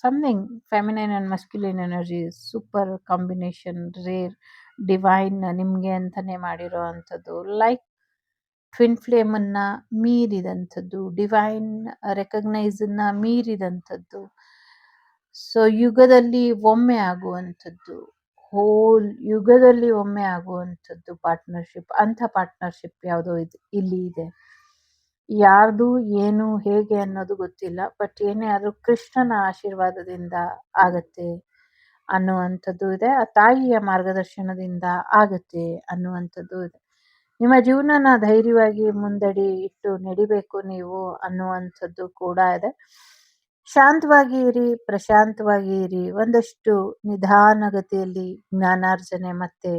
S2: Something feminine and masculine energy super combination, rare, divine ನಿಮ್ಗೆ ಅಂತಾನೆ ಮಾಡಿರೋ ಅಂಥದ್ದು. ಲೈಕ್ ಟ್ವಿನ್ ಫ್ಲೇಮ್ ಅನ್ನ ಮೀರಿದಂಥದ್ದು, ಡಿವೈನ್ ರೆಕಗ್ನೈಸ್ ಅನ್ನ ಮೀರಿದಂಥದ್ದು. ಸೊ ಯುಗದಲ್ಲಿ ಒಮ್ಮೆ ಆಗುವಂಥದ್ದು, ಹೋಲ್ ಯುಗದಲ್ಲಿ ಒಮ್ಮೆ ಆಗುವಂಥದ್ದು ಪಾರ್ಟ್ನರ್ಶಿಪ್. ಅಂಥ ಪಾರ್ಟ್ನರ್ಶಿಪ್ ಯಾವುದೋ ಇಲ್ಲಿ ಇದೆ. ಯಾರ್ದು ಏನು ಹೇಗೆ ಅನ್ನೋದು ಗೊತ್ತಿಲ್ಲ. ಬಟ್ ಏನೇ ಆದ್ರೂ ಕೃಷ್ಣನ ಆಶೀರ್ವಾದದಿಂದ ಆಗತ್ತೆ ಅನ್ನುವಂಥದ್ದು ಇದೆ. ಆ ತಾಯಿಯ ಮಾರ್ಗದರ್ಶನದಿಂದ ಆಗತ್ತೆ ಅನ್ನುವಂಥದ್ದು ಇದೆ. ನಿಮ್ಮ ಜೀವನನ ಧೈರ್ಯವಾಗಿ ಮುಂದಡಿ ಇಟ್ಟು ನಡಿಬೇಕು ನೀವು ಅನ್ನುವಂಥದ್ದು ಕೂಡ ಇದೆ. ಶಾಂತವಾಗಿ ಇರಿ, ಪ್ರಶಾಂತವಾಗಿ ಇರಿ. ಒಂದಷ್ಟು ನಿಧಾನಗತಿಯಲ್ಲಿ ಜ್ಞಾನಾರ್ಜನೆ ಮತ್ತೆ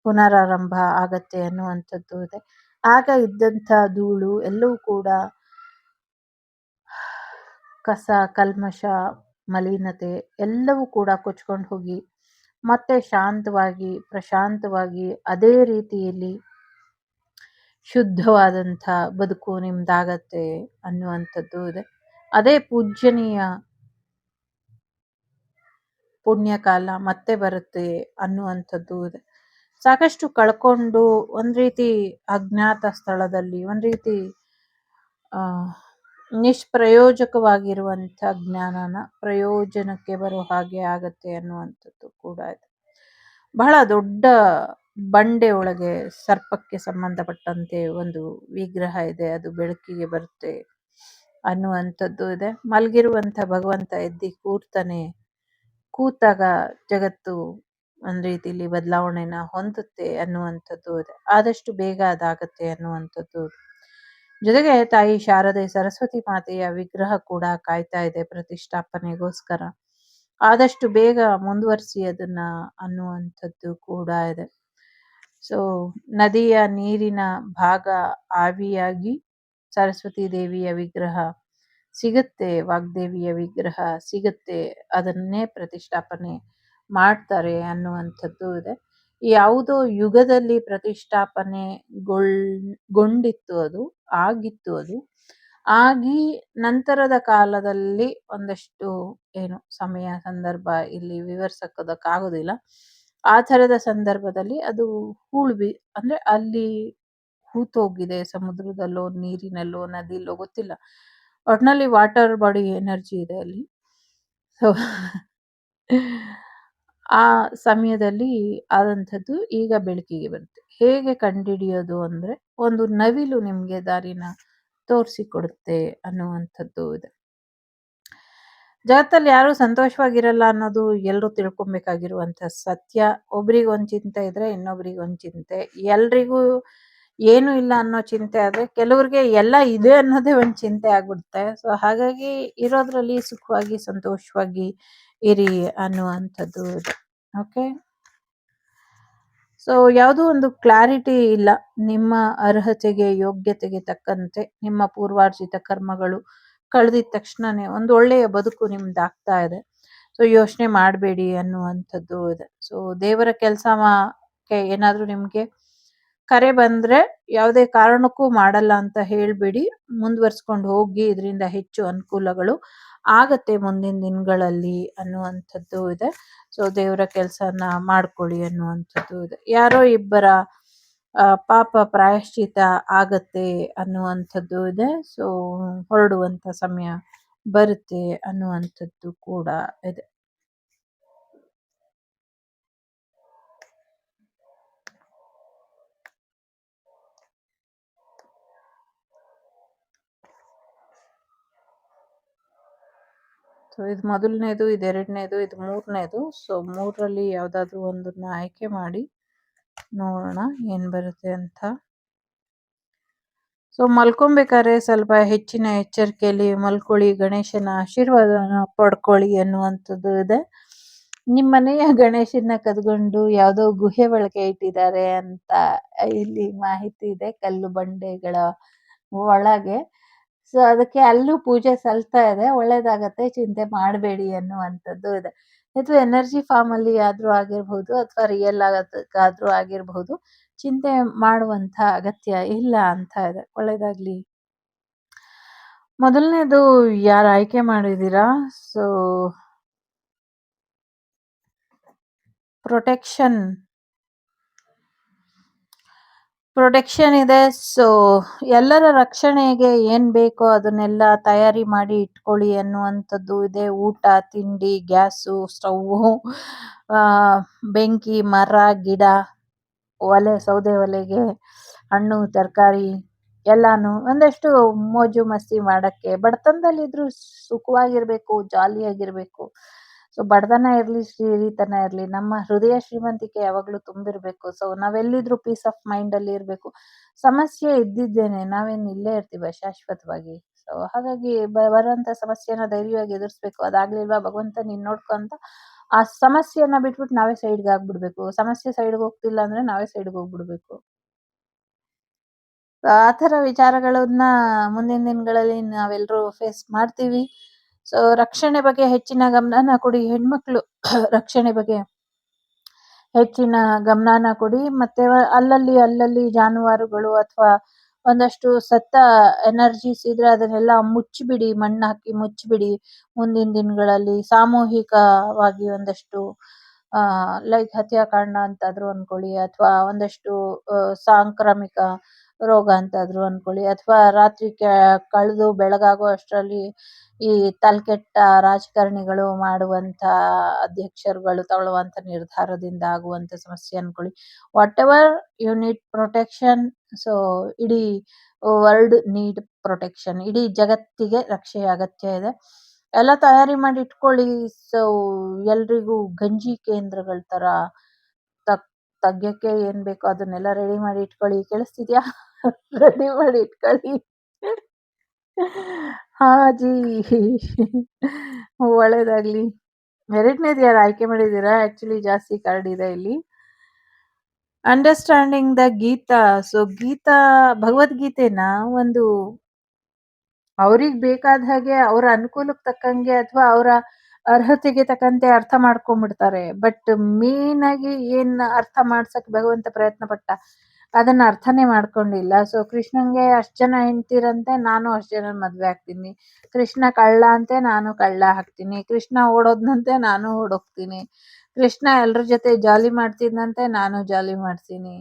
S2: ಪುನರಾರಂಭ ಆಗತ್ತೆ ಅನ್ನುವಂಥದ್ದು ಇದೆ. ಆಗ ಇದ್ದಂಥ ಧೂಳು ಎಲ್ಲವೂ ಕೂಡ ಕಸ, ಕಲ್ಮಶ, ಮಲಿನತೆ ಎಲ್ಲವೂ ಕೂಡ ಕೊಚ್ಕೊಂಡು ಹೋಗಿ ಮತ್ತೆ ಶಾಂತವಾಗಿ ಪ್ರಶಾಂತವಾಗಿ ಅದೇ ರೀತಿಯಲ್ಲಿ ಶುದ್ಧವಾದಂಥ ಬದುಕು ನಿಮ್ದಾಗತ್ತೆ ಅನ್ನುವಂಥದ್ದು ಇದೆ. ಅದೇ ಪೂಜ್ಯನೀಯ ಪುಣ್ಯಕಾಲ ಮತ್ತೆ ಬರುತ್ತೆ ಅನ್ನುವಂಥದ್ದು ಇದೆ. ಸಾಕಷ್ಟು ಕಳ್ಕೊಂಡು ಒಂದ್ ರೀತಿ ಅಜ್ಞಾತ ಸ್ಥಳದಲ್ಲಿ ಒಂದ್ ರೀತಿ ನಿಷ್ಪ್ರಯೋಜಕವಾಗಿರುವಂಥ ಜ್ಞಾನನ ಪ್ರಯೋಜನಕ್ಕೆ ಬರೋ ಹಾಗೆ ಆಗತ್ತೆ ಅನ್ನುವಂಥದ್ದು ಕೂಡ ಇದೆ. ಬಹಳ ದೊಡ್ಡ ಬಂಡೆ ಒಳಗೆ ಸರ್ಪಕ್ಕೆ ಸಂಬಂಧಪಟ್ಟಂತೆ ಒಂದು ವಿಗ್ರಹ ಇದೆ, ಅದು ಬೆಳಕಿಗೆ ಬರುತ್ತೆ ಅನ್ನುವಂಥದ್ದು ಇದೆ. ಮಲಗಿರುವಂಥ ಭಗವಂತ ಎದ್ದಿ ಕೂರ್ತಾನೆ, ಕೂತಾಗ ಜಗತ್ತು ಒಂದ್ ರೀತಿಲಿ ಬದಲಾವಣೆನ ಹೊಂದುತ್ತೆ ಅನ್ನುವಂಥದ್ದು ಇದೆ. ಆದಷ್ಟು ಬೇಗ ಅದಾಗತ್ತೆ ಅನ್ನುವಂಥದ್ದು. ಜೊತೆಗೆ ತಾಯಿ ಶಾರದೆ ಸರಸ್ವತಿ ಮಾತೆಯ ವಿಗ್ರಹ ಕೂಡ ಕಾಯ್ತಾ ಇದೆ ಪ್ರತಿಷ್ಠಾಪನೆಗೋಸ್ಕರ. ಆದಷ್ಟು ಬೇಗ ಮುಂದುವರಿಸಿ ಅದನ್ನ ಅನ್ನುವಂಥದ್ದು ಕೂಡ ಇದೆ. ಸೊ ನದಿಯ ನೀರಿನ ಭಾಗ ಆವಿಯಾಗಿ ಸರಸ್ವತಿ ದೇವಿಯ ವಿಗ್ರಹ ಸಿಗುತ್ತೆ, ವಾಗ್ದೇವಿಯ ವಿಗ್ರಹ ಸಿಗುತ್ತೆ, ಅದನ್ನೇ ಪ್ರತಿಷ್ಠಾಪನೆ ಮಾಡ್ತಾರೆ ಅನ್ನುವಂಥದ್ದು ಇದೆ. ಯಾವುದೋ ಯುಗದಲ್ಲಿ ಗೊಂಡಿತ್ತು ಅದು, ಆಗಿತ್ತು ಅದು. ಆಗಿ ನಂತರದ ಕಾಲದಲ್ಲಿ ಒಂದಷ್ಟು ಏನು ಸಮಯ ಸಂದರ್ಭ ಇಲ್ಲಿ ವಿವರಿಸಕ್ಕಾಗೋದಿಲ್ಲ. ಆ ಥರದ ಸಂದರ್ಭದಲ್ಲಿ ಅದು ಅಂದ್ರೆ ಅಲ್ಲಿ ಹೂತೋಗಿದೆ, ಸಮುದ್ರದಲ್ಲೋ ನೀರಿನಲ್ಲೋ ನದಿಲೋ ಗೊತ್ತಿಲ್ಲ. ಒಟ್ನಲ್ಲಿ ವಾಟರ್ ಬಾಡಿ ಎನರ್ಜಿ ಇದೆ ಅಲ್ಲಿ. ಸೊ ಆ ಸಮಯದಲ್ಲಿ ಆದಂಥದ್ದು ಈಗ ಬೆಳಕಿಗೆ ಬರುತ್ತೆ. ಹೇಗೆ ಕಂಡುಹಿಡಿಯೋದು ಅಂದ್ರೆ ಒಂದು ನವಿಲು ನಿಮ್ಗೆ ದಾರಿನ ತೋರಿಸಿಕೊಡುತ್ತೆ ಅನ್ನುವಂಥದ್ದು ಇದೆ. ಜಗತ್ತಲ್ಲಿ ಯಾರು ಸಂತೋಷವಾಗಿರಲ್ಲ ಅನ್ನೋದು ಎಲ್ಲರೂ ತಿಳ್ಕೊಬೇಕಾಗಿರುವಂಥ ಸತ್ಯ. ಒಬ್ರಿಗೆ ಒಂದ್ ಚಿಂತೆ ಇದ್ರೆ ಇನ್ನೊಬ್ರಿಗೆ ಒಂದ್ ಚಿಂತೆ, ಎಲ್ರಿಗೂ ಏನು ಇಲ್ಲ ಅನ್ನೋ ಚಿಂತೆ ಆದ್ರೆ ಕೆಲವ್ರಿಗೆ ಎಲ್ಲ ಇದೆ ಅನ್ನೋದೇ ಒಂದ್ ಚಿಂತೆ ಆಗ್ಬಿಡುತ್ತೆ. ಸೊ ಹಾಗಾಗಿ ಇರೋದ್ರಲ್ಲಿ ಸುಖವಾಗಿ ಸಂತೋಷವಾಗಿ ಇರಿ ಅನ್ನುವಂಥದ್ದು ಇದೆ. ಓಕೆ, ಸೊ ಯಾವುದೋ ಒಂದು ಕ್ಲಾರಿಟಿ ಇಲ್ಲ. ನಿಮ್ಮ ಅರ್ಹತೆಗೆ ಯೋಗ್ಯತೆಗೆ ತಕ್ಕಂತೆ ನಿಮ್ಮ ಪೂರ್ವಾರ್ಜಿತ ಕರ್ಮಗಳು ಕಳೆದಿದ ತಕ್ಷಣನೇ ಒಂದು ಒಳ್ಳೆಯ ಬದುಕು ನಿಮ್ದಾಗ್ತಾ ಇದೆ. ಸೊ ಯೋಚನೆ ಮಾಡಬೇಡಿ ಅನ್ನುವಂಥದ್ದು ಇದೆ. ಸೊ ದೇವರ ಕೆಲಸ ಏನಾದ್ರೂ ನಿಮ್ಗೆ ಕರೆ ಬಂದ್ರೆ ಯಾವುದೇ ಕಾರಣಕ್ಕೂ ಮಾಡಲ್ಲ ಅಂತ ಹೇಳ್ಬೇಡಿ. ಮುಂದುವರ್ಸ್ಕೊಂಡು ಹೋಗಿ. ಇದರಿಂದ ಹೆಚ್ಚು ಅನುಕೂಲಗಳು ಆಗತ್ತೆ ಮುಂದಿನ ದಿನಗಳಲ್ಲಿ ಅನ್ನುವಂಥದ್ದು ಇದೆ. ಸೊ ದೇವರ ಕೆಲ್ಸನ ಮಾಡ್ಕೊಳ್ಳಿ ಅನ್ನುವಂಥದ್ದು ಇದೆ. ಯಾರೋ ಇಬ್ಬರ ಪಾಪ ಪ್ರಾಯಶ್ಚಿತ್ತ ಆಗತ್ತೆ ಅನ್ನುವಂಥದ್ದು ಇದೆ. ಸೊ ಹೊರಡುವಂತ ಸಮಯ ಬರುತ್ತೆ ಅನ್ನುವಂಥದ್ದು ಕೂಡ ಇದೆ. ಸೊ ಇದು ಮೊದಲನೇದು, ಇದು ಎರಡನೇದು, ಇದು ಮೂರನೇದು. ಸೊ ಮೂರರಲ್ಲಿ ಯಾವ್ದಾದ್ರು ಒಂದನ್ನ ಆಯ್ಕೆ ಮಾಡಿ ನೋಡೋಣ ಏನ್ ಬರುತ್ತೆ ಅಂತ. ಸೊ ಮಲ್ಕೊಬೇಕಾದ್ರೆ ಸ್ವಲ್ಪ ಹೆಚ್ಚಿನ ಎಚ್ಚರಿಕೆಯಲ್ಲಿ ಮಲ್ಕೊಳ್ಳಿ. ಗಣೇಶನ ಆಶೀರ್ವಾದನ ಪಡ್ಕೊಳ್ಳಿ ಅನ್ನುವಂಥದ್ದು ಇದೆ. ನಿಮ್ಮ ಮನೆಯ ಗಣೇಶನ ಕದ್ಕೊಂಡು ಯಾವುದೋ ಗುಹೆ ಒಳಗೆ ಇಟ್ಟಿದ್ದಾರೆ ಅಂತ ಇಲ್ಲಿ ಮಾಹಿತಿ ಇದೆ, ಕಲ್ಲು ಬಂಡೆಗಳ ಒಳಗೆ. ಸೊ ಅದಕ್ಕೆ ಅಲ್ಲೂ ಪೂಜೆ ಸಲ್ತಾ ಇದೆ. ಒಳ್ಳೇದಾಗತ್ತೆ, ಚಿಂತೆ ಮಾಡಬೇಡಿ ಅನ್ನುವಂಥದ್ದು ಇದೆ. ಇದು ಎನರ್ಜಿ ಫಾರ್ಮ್ ಅಲ್ಲಿ ಆದ್ರೂ ಆಗಿರ್ಬಹುದು ಅಥವಾ ರಿಯಲ್ ಆದ್ರೂ ಆಗಿರ್ಬಹುದು. ಚಿಂತೆ ಮಾಡುವಂತ ಅಗತ್ಯ ಇಲ್ಲ ಅಂತ ಇದೆ. ಒಳ್ಳೇದಾಗ್ಲಿ. ಮೊದಲನೇದು ಯಾರು ಆಯ್ಕೆ ಮಾಡಿದೀರಾ? ಸೊ ಪ್ರೊಟೆಕ್ಷನ್ ಇದೆ. ಸೊ ಎಲ್ಲರ ರಕ್ಷಣೆಗೆ ಏನ್ ಬೇಕೋ ಅದನ್ನೆಲ್ಲ ತಯಾರಿ ಮಾಡಿ ಇಟ್ಕೊಳ್ಳಿ ಅನ್ನುವಂಥದ್ದು ಇದೆ. ಊಟ, ತಿಂಡಿ, ಗ್ಯಾಸು, ಸ್ಟವ್, ಬೆಂಕಿ, ಮರ, ಗಿಡ, ಒಲೆ, ಸೌದೆ ಒಲೆಗೆ ಹಣ್ಣು, ತರಕಾರಿ ಎಲ್ಲಾನು ಒಂದಷ್ಟು ಮೋಜು ಮಸ್ತಿ ಮಾಡಕ್ಕೆ. ಬಡತನದಲ್ಲಿದ್ರು ಸುಖವಾಗಿರ್ಬೇಕು, ಜಾಲಿಯಾಗಿರ್ಬೇಕು. ಸೊ ಬಡತನ ಇರ್ಲಿ, ಶ್ರೀತನ ಇರ್ಲಿ, ನಮ್ಮ ಹೃದಯ ಶ್ರೀಮಂತಿಕೆ ಯಾವಾಗ್ಲೂ ತುಂಬಿರ್ಬೇಕು. ಸೊ ನಾವೆಲ್ಲಿದ್ರು ಪೀಸ್ ಆಫ್ ಮೈಂಡ್ ಅಲ್ಲಿ ಇರ್ಬೇಕು. ಸಮಸ್ಯೆ ಇದ್ದಿದ್ದೇನೆ, ನಾವೇನ್ ಇಲ್ಲೇ ಇರ್ತೀವ ಶಾಶ್ವತವಾಗಿ. ಸೊ ಹಾಗಾಗಿ ಬರುವಂತ ಸಮಸ್ಯೆನ ಧೈರ್ಯವಾಗಿ ಎದುರಿಸ್ಬೇಕು. ಅದಾಗ್ಲಿಲ್ವಾ ಭಗವಂತ ನೀನ್ ನೋಡ್ಕೊ ಅಂತ ಆ ಸಮಸ್ಯೆಯನ್ನ ಬಿಟ್ಬಿಟ್ಟು ನಾವೇ ಸೈಡ್ಗೆ ಆಗ್ಬಿಡ್ಬೇಕು. ಸಮಸ್ಯೆ ಸೈಡ್ಗೆ ಹೋಗ್ತಿಲ್ಲ ಅಂದ್ರೆ ನಾವೇ ಸೈಡ್ಗೆ ಹೋಗ್ಬಿಡ್ಬೇಕು. ಆ ಥರ ವಿಚಾರಗಳನ್ನ ಮುಂದಿನ ದಿನಗಳಲ್ಲಿ ನಾವೆಲ್ಲರೂ ಫೇಸ್ ಮಾಡ್ತೀವಿ. ಸೊ ರಕ್ಷಣೆ ಬಗ್ಗೆ ಹೆಚ್ಚಿನ ಗಮನನ ಕೊಡಿ. ಹೆಣ್ಮಕ್ಳು ರಕ್ಷಣೆ ಬಗ್ಗೆ ಹೆಚ್ಚಿನ ಗಮನನ ಕೊಡಿ. ಮತ್ತೆ ಅಲ್ಲಲ್ಲಿ ಜಾನುವಾರುಗಳು ಅಥವಾ ಒಂದಷ್ಟು ಸತ್ತ ಎನರ್ಜೀಸ್ ಇದ್ರೆ ಅದನ್ನೆಲ್ಲ ಮುಚ್ಚಿಬಿಡಿ, ಮಣ್ಣು ಹಾಕಿ ಮುಚ್ಚಿಬಿಡಿ. ಮುಂದಿನ ದಿನಗಳಲ್ಲಿ ಸಾಮೂಹಿಕವಾಗಿ ಒಂದಷ್ಟು ಲೈಕ್ ಹತ್ಯಾಕಾಂಡ ಅಂತಾದ್ರು ಅನ್ಕೊಳ್ಳಿ, ಅಥವಾ ಒಂದಷ್ಟು ಸಾಂಕ್ರಾಮಿಕ ರೋಗ ಅಂತಾದ್ರು ಅನ್ಕೊಳ್ಳಿ, ಅಥವಾ ರಾತ್ರಿ ಕಳೆದು ಬೆಳಗಾಗೋ ಅಷ್ಟರಲ್ಲಿ ಈ ತಲೆಕೆಟ್ಟ ರಾಜಕಾರಣಿಗಳು ಮಾಡುವಂತ ಅಧ್ಯಕ್ಷರುಗಳು ತಗೊಳ್ಳುವಂತ ನಿರ್ಧಾರದಿಂದ ಆಗುವಂತ ಸಮಸ್ಯೆ ಅನ್ಕೊಳ್ಳಿ. Whatever you need protection. So ಇಡೀ ವರ್ಲ್ಡ್ ನೀಡ್ ಪ್ರೊಟೆಕ್ಷನ್. ಇಡೀ ಜಗತ್ತಿಗೆ ರಕ್ಷೆ ಅಗತ್ಯ ಇದೆ. ಎಲ್ಲ ತಯಾರಿ ಮಾಡಿ ಇಟ್ಕೊಳ್ಳಿ. ಸೊ ಎಲ್ರಿಗೂ ಗಂಜಿ ಕೇಂದ್ರಗಳ ತರ ತಗ್ಗಕ್ಕೆ ಏನ್ ಬೇಕೋ ಅದನ್ನೆಲ್ಲ ರೆಡಿ ಮಾಡಿ ಇಟ್ಕೊಳ್ಳಿ. ಕೇಳಿಸ್ತಿದ್ಯಾ? ರೆಡಿ ಮಾಡಿ ಇಟ್ಕೊಳ್ಳಿ. ಹಾ ಜಿ. ಒಳ್ಳೇದಾಗ್ಲಿ. ಎರಡನೇದು ಯಾರು ಆಯ್ಕೆ ಮಾಡಿದೀರಾ? ಆಕ್ಚುಲಿ ಜಾಸ್ತಿ ಕಾರ್ಡ್ ಇದೆ ಇಲ್ಲಿ. Understanding the Gita. So Gita ಭಗವದ್ಗೀತೆನ ಒಂದು ಅವ್ರಿಗೆ ಬೇಕಾದ ಹಾಗೆ ಅವರ ಅನುಕೂಲಕ್ಕೆ ತಕ್ಕಂಗೆ ಅಥವಾ ಅವರ ಅರ್ಹತೆಗೆ ತಕ್ಕಂತೆ ಅರ್ಥ ಮಾಡ್ಕೊಂಡ್ಬಿಡ್ತಾರೆ. ಬಟ್ ಮೇನ್ ಆಗಿ ಏನ್ ಅರ್ಥ ಮಾಡ್ಸಕ್ ಭಗವಂತ ಪ್ರಯತ್ನ ಪಟ್ಟ ಅದನ್ನ ಅರ್ಥನೇ ಮಾಡ್ಕೊಂಡಿಲ್ಲ. ಸೊ ಕೃಷ್ಣಂಗೆ ಅಷ್ಟ್ ಜನ ಹೆಂಡ್ತಿರಂತೆ, ನಾನು ಅಷ್ಟ್ ಜನ ಮದ್ವೆ ಆಗ್ತೀನಿ. ಕೃಷ್ಣ ಕಳ್ಳ ಅಂತೆ, ನಾನು ಕಳ್ಳ ಹಾಕ್ತೀನಿ. ಕೃಷ್ಣ ಓಡೋದ್ನಂತೆ, ನಾನು ಓಡೋಗ್ತೀನಿ. ಕೃಷ್ಣ ಎಲ್ರ ಜೊತೆ ಜಾಲಿ ಮಾಡ್ತಿದ್ನಂತೆ, ನಾನು ಜಾಲಿ ಮಾಡ್ತೀನಿ.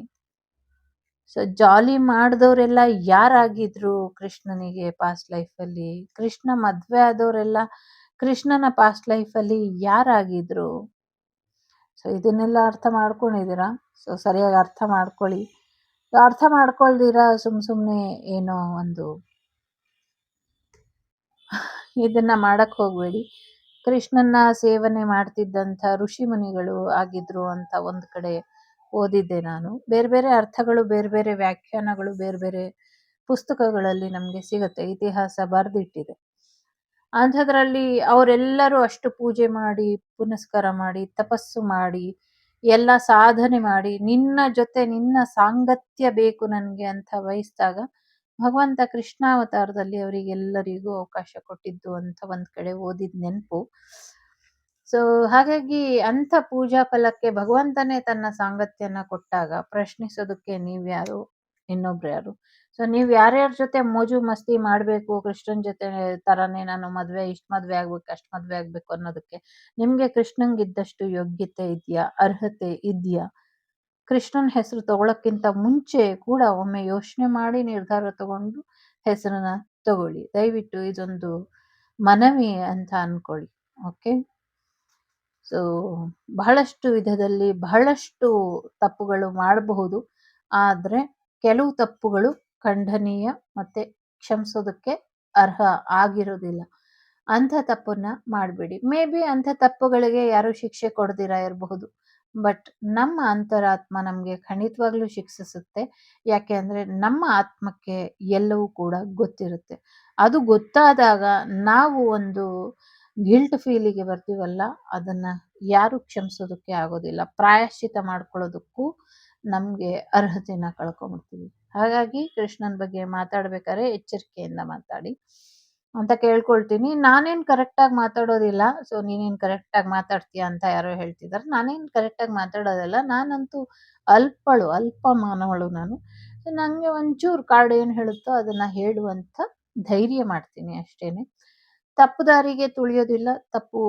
S2: ಸೊ ಜಾಲಿ ಮಾಡಿದವರೆಲ್ಲ ಯಾರಾಗಿದ್ರು ಕೃಷ್ಣನಿಗೆ ಪಾಸ್ಟ್ ಲೈಫಲ್ಲಿ? ಕೃಷ್ಣ ಮದ್ವೆ ಆದವರೆಲ್ಲ ಕೃಷ್ಣನ ಪಾಸ್ಟ್ ಲೈಫಲ್ಲಿ ಯಾರಾಗಿದ್ರು? ಸೊ ಇದನ್ನೆಲ್ಲ ಅರ್ಥ ಮಾಡ್ಕೊಂಡಿದ್ದೀರಾ? ಸೊ ಸರಿಯಾಗಿ ಅರ್ಥ ಮಾಡ್ಕೊಳ್ಳಿ. ಅರ್ಥ ಮಾಡ್ಕೊಳ್ದಿರಾ ಸುಮ್ನೆ ಏನೋ ಒಂದು ಇದನ್ನ ಮಾಡಕ್ ಹೋಗ್ಬೇಡಿ. ಕೃಷ್ಣನ ಸೇವನೆ ಮಾಡ್ತಿದ್ದಂಥ ಋಷಿ ಮುನಿಗಳು ಆಗಿದ್ರು ಅಂತ ಒಂದ್ ಕಡೆ ಓದಿದ್ದೆ ನಾನು. ಬೇರೆ ಬೇರೆ ಅರ್ಥಗಳು, ಬೇರೆ ಬೇರೆ ವ್ಯಾಖ್ಯಾನಗಳು ಬೇರೆ ಬೇರೆ ಪುಸ್ತಕಗಳಲ್ಲಿ ನಮ್ಗೆ ಸಿಗುತ್ತೆ. ಇತಿಹಾಸ ಬರೆದಿಟ್ಟಿದೆ. ಅಂಥದ್ರಲ್ಲಿ ಅವರೆಲ್ಲರೂ ಅಷ್ಟು ಪೂಜೆ ಮಾಡಿ, ಪುನಸ್ಕಾರ ಮಾಡಿ, ತಪಸ್ಸು ಮಾಡಿ, ಎಲ್ಲ ಸಾಧನೆ ಮಾಡಿ, ನಿನ್ನ ಜೊತೆ ನಿನ್ನ ಸಾಂಗತ್ಯ ಬೇಕು ನನ್ಗೆ ಅಂತ ಬಯಸಿದಾಗ ಭಗವಂತ ಕೃಷ್ಣಾವತಾರದಲ್ಲಿ ಅವರಿಗೆಲ್ಲರಿಗೂ ಅವಕಾಶ ಕೊಟ್ಟಿದ್ದು ಅಂತ ಒಂದ್ ಕಡೆ ಓದಿದ್ ನೆನಪು. ಸೊ ಹಾಗಾಗಿ ಅಂಥ ಪೂಜಾ ಫಲಕ್ಕೆ ಭಗವಂತನೇ ತನ್ನ ಸಾಂಗತ್ಯನ ಕೊಟ್ಟಾಗ ಪ್ರಶ್ನಿಸೋದಕ್ಕೆ ನೀವ್ಯಾರು? ಇನ್ನೊಬ್ರು ಯಾರು? ಸೊ ನೀವ್ ಯಾರ್ಯಾರ ಜೊತೆ ಮೋಜು ಮಸ್ತಿ ಮಾಡ್ಬೇಕು, ಕೃಷ್ಣನ್ ಜೊತೆ ತರಾನೇ ನಾನು ಇಷ್ಟ್ ಮದ್ವೆ ಆಗ್ಬೇಕು, ಅಷ್ಟ್ ಮದ್ವೆ ಆಗ್ಬೇಕು ಅನ್ನೋದಕ್ಕೆ ನಿಮ್ಗೆ ಕೃಷ್ಣಂಗಿದ್ದಷ್ಟು ಯೋಗ್ಯತೆ ಇದ್ಯಾ? ಅರ್ಹತೆ ಇದ್ಯಾ? ಕೃಷ್ಣನ್ ಹೆಸರು ತಗೊಳಕ್ಕಿಂತ ಮುಂಚೆ ಕೂಡ ಒಮ್ಮೆ ಯೋಚನೆ ಮಾಡಿ ನಿರ್ಧಾರ ತಗೊಂಡು ಹೆಸರನ್ನ ತಗೊಳ್ಳಿ. ದಯವಿಟ್ಟು ಇದೊಂದು ಮನವಿ ಅಂತ ಅನ್ಕೊಳ್ಳಿ. ಓಕೆ. ಸೊ ಬಹಳಷ್ಟು ವಿಧದಲ್ಲಿ ಬಹಳಷ್ಟು ತಪ್ಪುಗಳು ಮಾಡಬಹುದು. ಆದ್ರೆ ಕೆಲವು ತಪ್ಪುಗಳು ಖಂಡನೀಯ ಮತ್ತೆ ಕ್ಷಮಿಸೋದಕ್ಕೆ ಅರ್ಹ ಆಗಿರೋದಿಲ್ಲ. ಅಂಥ ತಪ್ಪನ್ನ ಮಾಡಬೇಡಿ. ಮೇ ಬಿ ಅಂಥ ತಪ್ಪುಗಳಿಗೆ ಯಾರು ಶಿಕ್ಷೆ ಕೊಡದಿರ ಇರಬಹುದು. ಬಟ್ ನಮ್ಮ ಅಂತರಾತ್ಮ ನಮ್ಗೆ ಖಂಡಿತವಾಗ್ಲೂ ಶಿಕ್ಷಿಸುತ್ತೆ. ಯಾಕೆ ಅಂದ್ರೆ ನಮ್ಮ ಆತ್ಮಕ್ಕೆ ಎಲ್ಲವೂ ಕೂಡ ಗೊತ್ತಿರುತ್ತೆ. ಅದು ಗೊತ್ತಾದಾಗ ನಾವು ಒಂದು ಗಿಲ್ಟ್ ಫೀಲಿಗೆ ಬರ್ತೀವಲ್ಲ, ಅದನ್ನ ಯಾರು ಕ್ಷಮಿಸೋದಕ್ಕೆ ಆಗೋದಿಲ್ಲ. ಪ್ರಾಯಶ್ಚಿತ ಮಾಡ್ಕೊಳ್ಳೋದಕ್ಕೂ ನಮ್ಗೆ ಅರ್ಹತೆನ ಕಳ್ಕೊಂಡ್ಬಿಡ್ತೀವಿ. ಹಾಗಾಗಿ ಕೃಷ್ಣನ್ ಬಗ್ಗೆ ಮಾತಾಡ್ಬೇಕಾದ್ರೆ ಎಚ್ಚರಿಕೆಯಿಂದ ಮಾತಾಡಿ ಅಂತ ಕೇಳ್ಕೊಳ್ತೀನಿ. ನಾನೇನ್ ಕರೆಕ್ಟ್ ಆಗಿ ಮಾತಾಡೋದಿಲ್ಲ. ಸೊ ನೀನೇನ್ ಕರೆಕ್ಟ್ ಆಗಿ ಮಾತಾಡ್ತೀಯ ಅಂತ ಯಾರೋ ಹೇಳ್ತಿದಾರೆ. ನಾನೇನ್ ಕರೆಕ್ಟ್ ಆಗಿ ಮಾತಾಡೋದಿಲ್ಲ. ನಾನಂತೂ ಅಲ್ಪ ಮಾನವಳು ನಾನು. ನಂಗೆ ಒಂಚೂರು ಕಾರ್ಡ್ ಏನ್ ಹೇಳುತ್ತೋ ಅದನ್ನ ಹೇಳುವಂತ ಧೈರ್ಯ ಮಾಡ್ತೀನಿ ಅಷ್ಟೇನೆ. ತಪ್ಪು ದಾರಿಗೆ ತುಳಿಯೋದಿಲ್ಲ, ತಪ್ಪು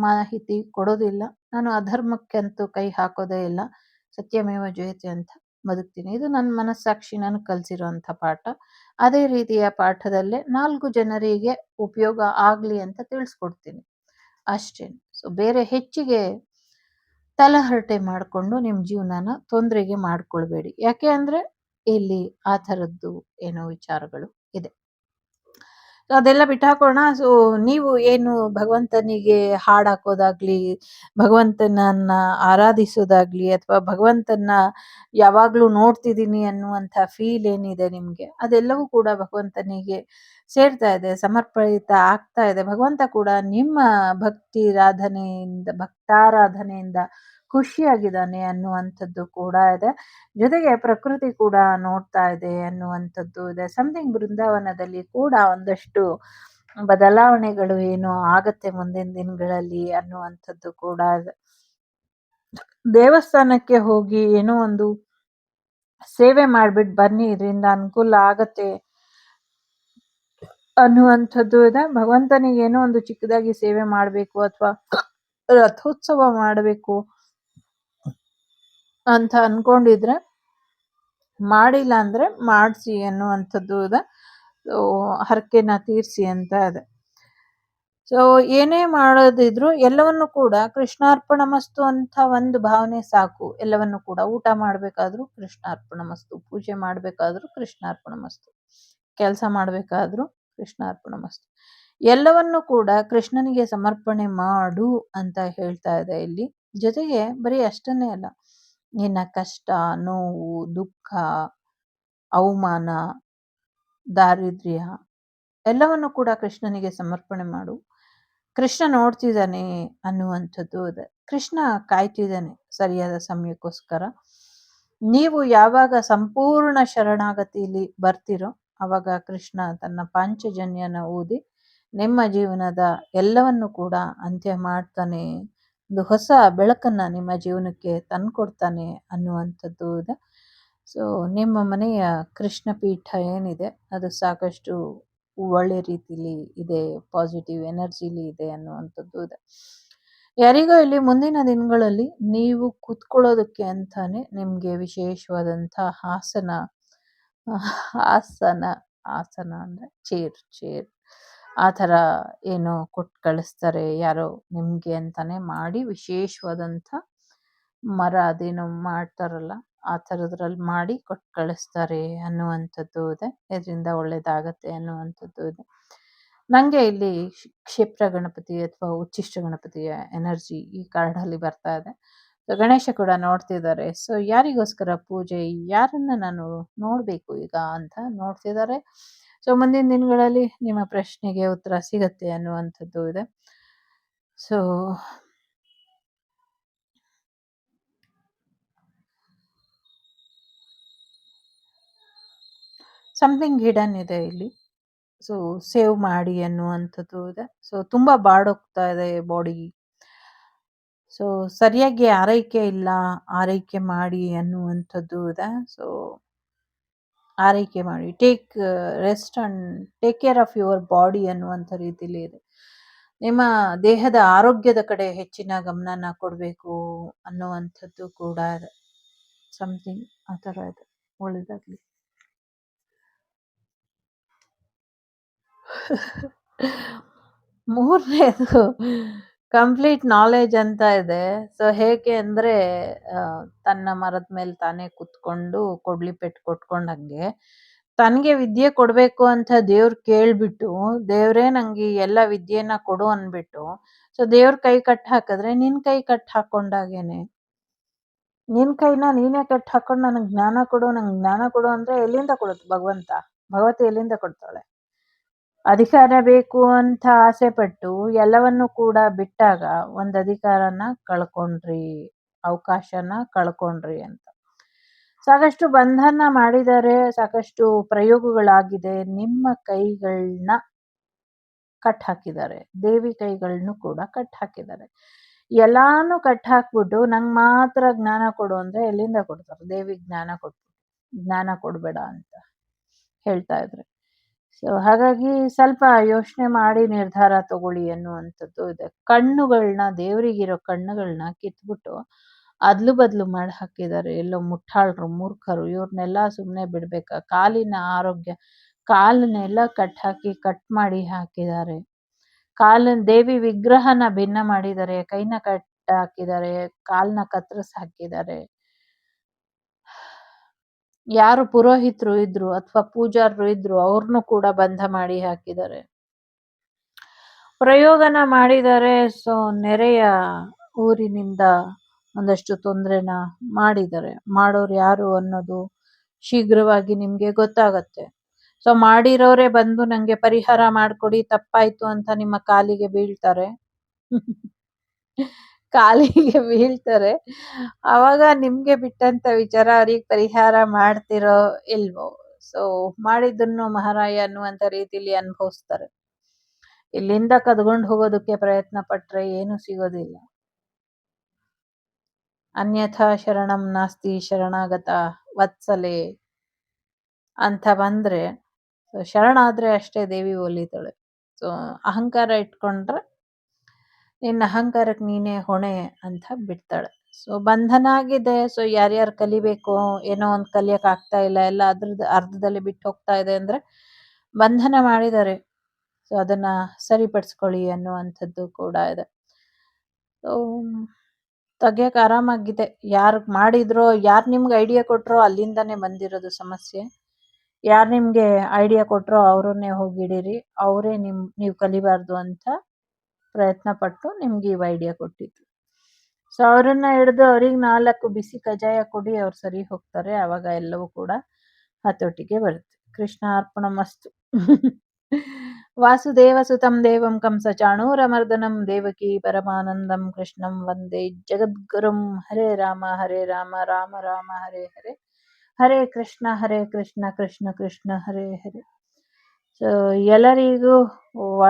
S2: ಮಾಹಿತಿ ಕೊಡೋದಿಲ್ಲ. ನಾನು ಅಧರ್ಮಕ್ಕಂತೂ ಕೈ ಹಾಕೋದೇ ಇಲ್ಲ. ಸತ್ಯಮೇವ ಜಯತೆ ಅಂತ ಬದುಕ್ತೀನಿ. ಇದು ನನ್ನ ಮನಸ್ಸಾಕ್ಷಿ ನನಗೆ ಕಲಿಸಿರುವಂಥ ಪಾಠ. ಅದೇ ರೀತಿಯ ಪಾಠದಲ್ಲೇ 4 ಜನರಿಗೆ ಉಪಯೋಗ ಆಗ್ಲಿ ಅಂತ ತಿಳಿಸ್ಕೊಡ್ತೀನಿ ಅಷ್ಟೇನೆ. ಸೊ ಬೇರೆ ಹೆಚ್ಚಿಗೆ ತಲಹರಟೆ ಮಾಡಿಕೊಂಡು ನಿಮ್ಮ ಜೀವನನ ತೊಂದರೆಗೆ ಮಾಡ್ಕೊಳ್ಬೇಡಿ. ಯಾಕೆ ಅಂದ್ರೆ ಇಲ್ಲಿ ಆ ಥರದ್ದು ಏನೋ ವಿಚಾರಗಳು ಇದೆ. ಸೊ ಅದೆಲ್ಲ ಬಿಟ್ಟಾಕೋಣ. ಸೊ ನೀವು ಏನು ಭಗವಂತನಿಗೆ ಹಾಡು ಹಾಕೋದಾಗ್ಲಿ, ಭಗವಂತನನ್ನ ಆರಾಧಿಸೋದಾಗ್ಲಿ, ಅಥವಾ ಭಗವಂತನ ಯಾವಾಗ್ಲೂ ನೋಡ್ತಿದ್ದೀನಿ ಅನ್ನುವಂಥ ಫೀಲ್ ಏನಿದೆ ನಿಮ್ಗೆ, ಅದೆಲ್ಲವೂ ಕೂಡ ಭಗವಂತನಿಗೆ ಸೇರ್ತಾ ಇದೆ, ಸಮರ್ಪಿತ ಆಗ್ತಾ ಇದೆ. ಭಗವಂತ ಕೂಡ ನಿಮ್ಮ ಭಕ್ತಾರಾಧನೆಯಿಂದ ಖುಷಿಯಾಗಿದ್ದಾನೆ ಅನ್ನುವಂಥದ್ದು ಕೂಡ ಇದೆ. ಜೊತೆಗೆ ಪ್ರಕೃತಿ ಕೂಡ ನೋಡ್ತಾ ಇದೆ ಅನ್ನುವಂಥದ್ದು ಇದೆ. ಸಮಥಿಂಗ್ ಬೃಂದಾವನದಲ್ಲಿ ಕೂಡ ಒಂದಷ್ಟು ಬದಲಾವಣೆಗಳು ಏನೋ ಆಗತ್ತೆ ಮುಂದಿನ ದಿನಗಳಲ್ಲಿ ಅನ್ನುವಂಥದ್ದು ಕೂಡ ಇದೆ. ದೇವಸ್ಥಾನಕ್ಕೆ ಹೋಗಿ ಏನೋ ಒಂದು ಸೇವೆ ಮಾಡ್ಬಿಟ್ಟು ಬನ್ನಿ, ಇದರಿಂದ ಅನುಕೂಲ ಆಗತ್ತೆ ಅನ್ನುವಂಥದ್ದು ಇದೆ. ಭಗವಂತನಿಗೆ ಏನೋ ಒಂದು ಚಿಕ್ಕದಾಗಿ ಸೇವೆ ಮಾಡಬೇಕು ಅಥವಾ ರಥೋತ್ಸವ ಮಾಡಬೇಕು ಅಂತ ಅನ್ಕೊಂಡಿದ್ರೆ ಮಾಡಿಲ್ಲ ಅಂದ್ರೆ ಮಾಡಿಸಿ ಅನ್ನುವಂಥದ್ದು ಇದೆ. ಸೊ ಹರಕೆನ ತೀರಿಸಿ ಅಂತ ಇದೆ. ಸೊ ಏನೇ ಮಾಡೋದಿದ್ರು ಎಲ್ಲವನ್ನು ಕೂಡ ಕೃಷ್ಣಾರ್ಪಣ ಮಸ್ತು ಅಂತ ಒಂದು ಭಾವನೆ ಸಾಕು. ಎಲ್ಲವನ್ನು ಕೂಡ ಊಟ ಮಾಡ್ಬೇಕಾದ್ರೂ ಕೃಷ್ಣಾರ್ಪಣ ಮಸ್ತು, ಪೂಜೆ ಮಾಡ್ಬೇಕಾದ್ರೂ ಕೃಷ್ಣಾರ್ಪಣ ಮಸ್ತು, ಕೆಲಸ ಮಾಡ್ಬೇಕಾದ್ರೂ ಕೃಷ್ಣಾರ್ಪಣ ಮಸ್ತು, ಎಲ್ಲವನ್ನು ಕೂಡ ಕೃಷ್ಣನಿಗೆ ಸಮರ್ಪಣೆ ಮಾಡು ಅಂತ ಹೇಳ್ತಾ ಇದೆ ಇಲ್ಲಿ. ಜೊತೆಗೆ ಬರೀ ಅಷ್ಟನ್ನೇ ಅಲ್ಲ, ನಿನ್ನ ಕಷ್ಟ, ನೋವು, ದುಃಖ, ಅವಮಾನ, ದಾರಿದ್ರ್ಯ ಎಲ್ಲವನ್ನು ಕೂಡ ಕೃಷ್ಣನಿಗೆ ಸಮರ್ಪಣೆ ಮಾಡು. ಕೃಷ್ಣ ನೋಡ್ತಿದ್ದಾನೆ ಅನ್ನುವಂಥದ್ದು ಇದೆ. ಕೃಷ್ಣ ಕಾಯ್ತಿದ್ದಾನೆ ಸರಿಯಾದ ಸಮಯಕ್ಕೋಸ್ಕರ. ನೀವು ಯಾವಾಗ ಸಂಪೂರ್ಣ ಶರಣಾಗತಿಯಲ್ಲಿ ಬರ್ತಿರೋ ಅವಾಗ ಕೃಷ್ಣ ತನ್ನ ಪಾಂಚಜನ್ಯನ ಊದಿ ನಿಮ್ಮ ಜೀವನದ ಎಲ್ಲವನ್ನು ಕೂಡ ಅಂತ್ಯ ಮಾಡ್ತಾನೆ, ಒಂದು ಹೊಸ ಬೆಳಕನ್ನ ನಿಮ್ಮ ಜೀವನಕ್ಕೆ ತಂದ್ಕೊಡ್ತಾನೆ ಅನ್ನುವಂಥದ್ದು ಇದೆ. ಸೊ ನಿಮ್ಮ ಮನೆಯ ಕೃಷ್ಣ ಪೀಠ ಏನಿದೆ ಅದು ಸಾಕಷ್ಟು ಒಳ್ಳೆ ರೀತಿಲಿ ಇದೆ, ಪಾಸಿಟಿವ್ ಎನರ್ಜಿಲಿ ಇದೆ ಅನ್ನುವಂಥದ್ದು ಇದೆ. ಯಾರಿಗೋ ಇಲ್ಲಿ ಮುಂದಿನ ದಿನಗಳಲ್ಲಿ ನೀವು ಕೂತ್ಕೊಳ್ಳೋದಕ್ಕೆ ಅಂತಾನೆ ನಿಮ್ಗೆ ವಿಶೇಷವಾದಂಥ ಆಸನ ಅಂದ್ರೆ ಚೇರ್ ಆ ಥರ ಏನೋ ಕೊಟ್ಟು ಕಳಿಸ್ತಾರೆ ಯಾರೋ ನಿಮ್ಗೆ ಅಂತಾನೆ ಮಾಡಿ. ವಿಶೇಷವಾದಂಥ ಮರ ಅದೇನೋ ಮಾಡ್ತಾರಲ್ಲ ಆ ಥರದ್ರಲ್ಲಿ ಮಾಡಿ ಕೊಟ್ಟು ಕಳಿಸ್ತಾರೆ ಅನ್ನುವಂಥದ್ದು ಇದೆ. ಇದರಿಂದ ಒಳ್ಳೇದಾಗತ್ತೆ ಅನ್ನುವಂಥದ್ದು ಇದೆ. ನಂಗೆ ಇಲ್ಲಿ ಕ್ಷಿಪ್ರ ಗಣಪತಿ ಅಥವಾ ಉಚ್ಚಿಷ್ಟ ಗಣಪತಿಯ ಎನರ್ಜಿ ಈ ಕಾರ್ಡಲ್ಲಿ ಬರ್ತಾ ಇದೆ. ಸೊ ಗಣೇಶ ಕೂಡ ನೋಡ್ತಿದ್ದಾರೆ. ಸೊ ಯಾರಿಗೋಸ್ಕರ ಪೂಜೆ, ಯಾರನ್ನ ನಾನು ನೋಡ್ಬೇಕು ಈಗ ಅಂತ ನೋಡ್ತಿದ್ದಾರೆ. ಸೊ ಮುಂದಿನ ದಿನಗಳಲ್ಲಿ ನಿಮ್ಮ ಪ್ರಶ್ನೆಗೆ ಉತ್ತರ ಸಿಗತ್ತೆ ಅನ್ನುವಂಥದ್ದು ಇದೆ. ಸೊ ಸಮಥಿಂಗ್ ಹಿಡನ್ ಇದೆ ಇಲ್ಲಿ. ಸೊ ಸೇವ್ ಮಾಡಿ ಅನ್ನುವಂಥದ್ದು ಇದೆ. ಸೊ ತುಂಬಾ ಬಾಡೋಗ್ತಾ ಇದೆ ಬಾಡಿ. ಸೊ ಸರಿಯಾಗಿ ಆರೈಕೆ ಇಲ್ಲ, ಆರೈಕೆ ಮಾಡಿ ಅನ್ನುವಂಥದ್ದು ಇದೆ. ಸೊ ಆರೈಕೆ ಮಾಡಿ, take rest and take care of your body ಅನ್ನುವಂಥ ರೀತಿಲಿ ಇದೆ. ನಿಮ್ಮ ದೇಹದ ಆರೋಗ್ಯದ ಕಡೆ ಹೆಚ್ಚಿನ ಗಮನನ ಕೊಡಬೇಕು ಅನ್ನುವಂಥದ್ದು ಕೂಡ ಇದೆ. ಸಮಥಿಂಗ್ ಆ ಥರ ಇದೆ. ಒಳ್ಳೆದಾಗ್ಲಿ. ಮೂರನೇದು ಕಂಪ್ಲೀಟ್ ನಾಲೆಜ್ ಅಂತ ಇದೆ. ಸೊ ಹೇಗೆ ಅಂದ್ರೆ ತನ್ನ ಮರದ ಮೇಲೆ ತಾನೇ ಕುತ್ಕೊಂಡು ಕೊಡ್ಲಿ ಪೆಟ್ಟು ಕೊಟ್ಕೊಂಡಂಗೆ ತನ್ಗೆ ವಿದ್ಯೆ ಕೊಡ್ಬೇಕು ಅಂತ ದೇವ್ರ್ ಕೇಳ್ಬಿಟ್ಟು, ದೇವ್ರೇ ನಂಗೆ ಈ ಎಲ್ಲ ವಿದ್ಯೆನ ಕೊಡು ಅನ್ಬಿಟ್ಟು, ಸೊ ದೇವ್ರ ಕೈ ಕಟ್ ಹಾಕಿದ್ರೆ ನಿನ್ ಕೈ ಕಟ್ ಹಾಕೊಂಡಾಗೇನೆ. ನಿನ್ ಕೈನ ನೀನೇ ಕಟ್ ಹಾಕೊಂಡು ನನಗ್ ಜ್ಞಾನ ಕೊಡು, ನಂಗೆ ಜ್ಞಾನ ಕೊಡು ಅಂದ್ರೆ ಎಲ್ಲಿಂದ ಕೊಡುತ್ತೆ ಭಗವಂತ? ಭಗವತಿ ಎಲ್ಲಿಂದ ಕೊಡ್ತಾಳೆ? ಅಧಿಕಾರ ಬೇಕು ಅಂತ ಆಸೆ ಪಟ್ಟು ಎಲ್ಲವನ್ನು ಕೂಡ ಬಿಟ್ಟಾಗ ಒಂದ್ ಅಧಿಕಾರನ ಕಳ್ಕೊಂಡ್ರಿ, ಅವಕಾಶನ ಕಳ್ಕೊಂಡ್ರಿ ಅಂತ. ಸಾಕಷ್ಟು ಬಂಧನ ಮಾಡಿದರೆ, ಸಾಕಷ್ಟು ಪ್ರಯೋಗಗಳಾಗಿದೆ. ನಿಮ್ಮ ಕೈಗಳನ್ನ ಕಟ್ ಹಾಕಿದ್ದಾರೆ, ದೇವಿ ಕೈಗಳನ್ನು ಕೂಡ ಕಟ್ ಹಾಕಿದ್ದಾರೆ. ಎಲ್ಲಾನು ಕಟ್ ಹಾಕ್ಬಿಟ್ಟು ನಂಗ್ ಮಾತ್ರ ಜ್ಞಾನ ಕೊಡು ಅಂದ್ರೆ ಎಲ್ಲಿಂದ ಕೊಡ್ತಾರೆ? ದೇವಿ ಜ್ಞಾನ ಕೊಟ್ಬಿಟ್ಟು ಜ್ಞಾನ ಕೊಡ್ಬೇಡ ಅಂತ ಹೇಳ್ತಾ ಇದ್ರೆ. ಸೊ ಹಾಗಾಗಿ ಸ್ವಲ್ಪ ಯೋಚನೆ ಮಾಡಿ ನಿರ್ಧಾರ ತಗೊಳ್ಳಿ ಅನ್ನುವಂಥದ್ದು ಇದೆ. ಕಣ್ಣುಗಳನ್ನ, ದೇವರಿಗಿರೋ ಕಣ್ಣುಗಳನ್ನ ಕಿತ್ಬಿಟ್ಟು ಅದ್ಲು ಬದ್ಲು ಮಾಡಿ ಹಾಕಿದ್ದಾರೆ. ಎಲ್ಲೋ ಮುಟ್ಟಾಳ್ರು, ಮೂರ್ಖರು, ಇವ್ರನ್ನೆಲ್ಲ ಸುಮ್ಮನೆ ಬಿಡ್ಬೇಕಾ? ಕಾಲಿನ ಆರೋಗ್ಯ, ಕಾಲನ್ನೆಲ್ಲ ಕಟ್ ಹಾಕಿ ಕಟ್ ಮಾಡಿ ಹಾಕಿದ್ದಾರೆ. ಕಾಲನ್ ದೇವಿ ವಿಗ್ರಹನ ಭಿನ್ನ ಮಾಡಿದ್ದಾರೆ, ಕೈನ ಕಟ್ ಹಾಕಿದ್ದಾರೆ, ಕಾಲ್ನ ಕತ್ತರಿಸಿ ಹಾಕಿದ್ದಾರೆ. ಯಾರು ಪುರೋಹಿತರು ಇದ್ರು ಅಥವಾ ಪೂಜಾರರು ಇದ್ರು ಅವ್ರನ್ನು ಕೂಡ ಬಂಧ ಮಾಡಿ ಹಾಕಿದ್ದಾರೆ. ಪ್ರಯೋಗನ ಮಾಡಿದ್ದಾರೆ. ಸೊ ನೆರೆಯ ಊರಿನಿಂದ ಒಂದಷ್ಟು ತೊಂದ್ರೆನ ಮಾಡಿದ್ದಾರೆ. ಮಾಡೋರು ಯಾರು ಅನ್ನೋದು ಶೀಘ್ರವಾಗಿ ನಿಮ್ಗೆ ಗೊತ್ತಾಗತ್ತೆ. ಸೊ ಮಾಡಿರೋರೇ ಬಂದು ನಂಗೆ ಪರಿಹಾರ ಮಾಡ್ಕೊಡಿ, ತಪ್ಪಾಯ್ತು ಅಂತ ನಿಮ್ಮ ಕಾಲಿಗೆ ಬೀಳ್ತಾರೆ. ಕಾಲಿಗೆ ಬೀಳ್ತಾರೆ. ಅವಾಗ ನಿಮ್ಗೆ ಬಿಟ್ಟಂತ ವಿಚಾರ, ಅವ್ರಿಗೆ ಪರಿಹಾರ ಮಾಡ್ತಿರೋ ಇಲ್ವೋ. ಸೊ ಮಾಡಿದ್ದನ್ನು ಮಹಾರಾಯ ಅನ್ನುವಂಥ ರೀತಿಲಿ ಅನುಭವಿಸ್ತಾರೆ. ಇಲ್ಲಿಂದ ಕದ್ಕೊಂಡು ಹೋಗೋದಕ್ಕೆ ಪ್ರಯತ್ನ ಪಟ್ರೆ ಏನು ಸಿಗೋದಿಲ್ಲ. ಅನ್ಯಥಾ ಶರಣಂ ನಾಸ್ತಿ ಶರಣಾಗತ ವತ್ಸಲೆ ಅಂತ ಬಂದ್ರೆ, ಶರಣಾದ್ರೆ ಅಷ್ಟೇ ದೇವಿ ಒಲಿತಾಳೆ. ಸೊ ಅಹಂಕಾರ ಇಟ್ಕೊಂಡ್ರೆ ನಿನ್ನ ಅಹಂಕಾರಕ್ಕೆ ನೀನೇ ಹೊಣೆ ಅಂತ ಬಿಡ್ತಾಳೆ. ಸೊ ಬಂಧನ ಆಗಿದೆ. ಸೊ ಯಾರ್ಯಾರು ಕಲಿಬೇಕು, ಏನೋ ಒಂದು ಕಲಿಯಕ್ ಆಗ್ತಾ ಇಲ್ಲ, ಎಲ್ಲ ಅದ್ರದ್ದು ಅರ್ಧದಲ್ಲಿ ಬಿಟ್ಟು ಹೋಗ್ತಾ ಇದೆ ಅಂದ್ರೆ ಬಂಧನ ಮಾಡಿದ್ದಾರೆ. ಸೊ ಅದನ್ನ ಸರಿಪಡಿಸ್ಕೊಳ್ಳಿ ಅನ್ನುವಂಥದ್ದು ಕೂಡ ಇದೆ. ಸೊ ತೆಗಿಯಕ್ಕೆ ಆರಾಮಾಗಿದೆ. ಯಾರು ಮಾಡಿದ್ರೋ, ಯಾರು ನಿಮ್ಗೆ ಐಡಿಯಾ ಕೊಟ್ರೋ ಅಲ್ಲಿಂದಾನೇ ಬಂದಿರೋದು ಸಮಸ್ಯೆ. ಯಾರು ನಿಮ್ಗೆ ಐಡಿಯಾ ಕೊಟ್ರೋ ಅವರನ್ನೇ ಹೋಗಿಡಿರಿ. ಅವರೇ ನೀವು ಕಲಿಬಾರ್ದು ಅಂತ ಪ್ರಯತ್ನ ಪಟ್ಟು ನಿಮ್ಗೆ ಇವ್ ಐಡಿಯಾ ಕೊಟ್ಟಿದ್ದು. ಸೊ ಅವರನ್ನ ಹಿಡಿದು ಅವ್ರಿಗೆ 4 ಬಿಸಿ ಕಜಾಯ ಕೊಡಿ, ಅವ್ರು ಸರಿ ಹೋಗ್ತಾರೆ. ಆವಾಗ ಎಲ್ಲವೂ ಕೂಡ ಹತೋಟಿಗೆ ಬರುತ್ತೆ. ಕೃಷ್ಣ ಅರ್ಪಣಮಸ್ತು. ವಾಸುದೇವ ಸುತಂ ದೇವಂ ಕಂಸ ಚಾಣೂರಮರ್ದನಂ ದೇವಕಿ ಪರಮಾನಂದಂ ಕೃಷ್ಣಂ ವಂದೇ ಜಗದ್ಗುರುಂ. ಹರೇ ರಾಮ ರಾಮ ರಾಮ ಹರೇ ಹರೇ, ಹರೇ ಕೃಷ್ಣ ಕೃಷ್ಣ ಕೃಷ್ಣ ಹರೇ ಹರೇ. ಸೊ ಎಲ್ಲರಿಗೂ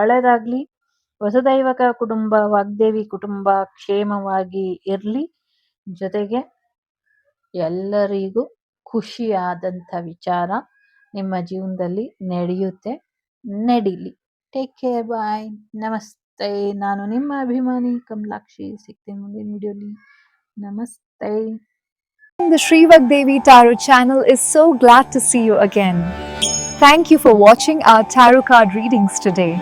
S2: ಒಳ್ಳೆದಾಗ್ಲಿ. ವಸುದೈವಕ ಕುಟುಂಬ, ವಾಗ್ದೇವಿ ಕುಟುಂಬ ಕ್ಷೇಮವಾಗಿ ಇರ್ಲಿ. ಜೊತೆಗೆ ಎಲ್ಲರಿಗೂ ಖುಷಿಯಾದಂಥ ವಿಚಾರ ನಿಮ್ಮ ಜೀವನದಲ್ಲಿ ನಡೆಯುತ್ತೆ, ನಡೀಲಿ. ಟೇಕ್ ಕೇರ್, ಬಾಯ್, ನಮಸ್ತೆ. ನಾನು ನಿಮ್ಮ ಅಭಿಮಾನಿ ಕಮಲಾಕ್ಷಿ. ಸಿಗ್ತೀನಿ ಮುಂದಿನ ವಿಡಿಯೋಲಿ. ನಮಸ್ತೆ.
S1: The Sri Vagdevi Tarot channel is so glad to see you again. Thank you for watching our tarot card readings today.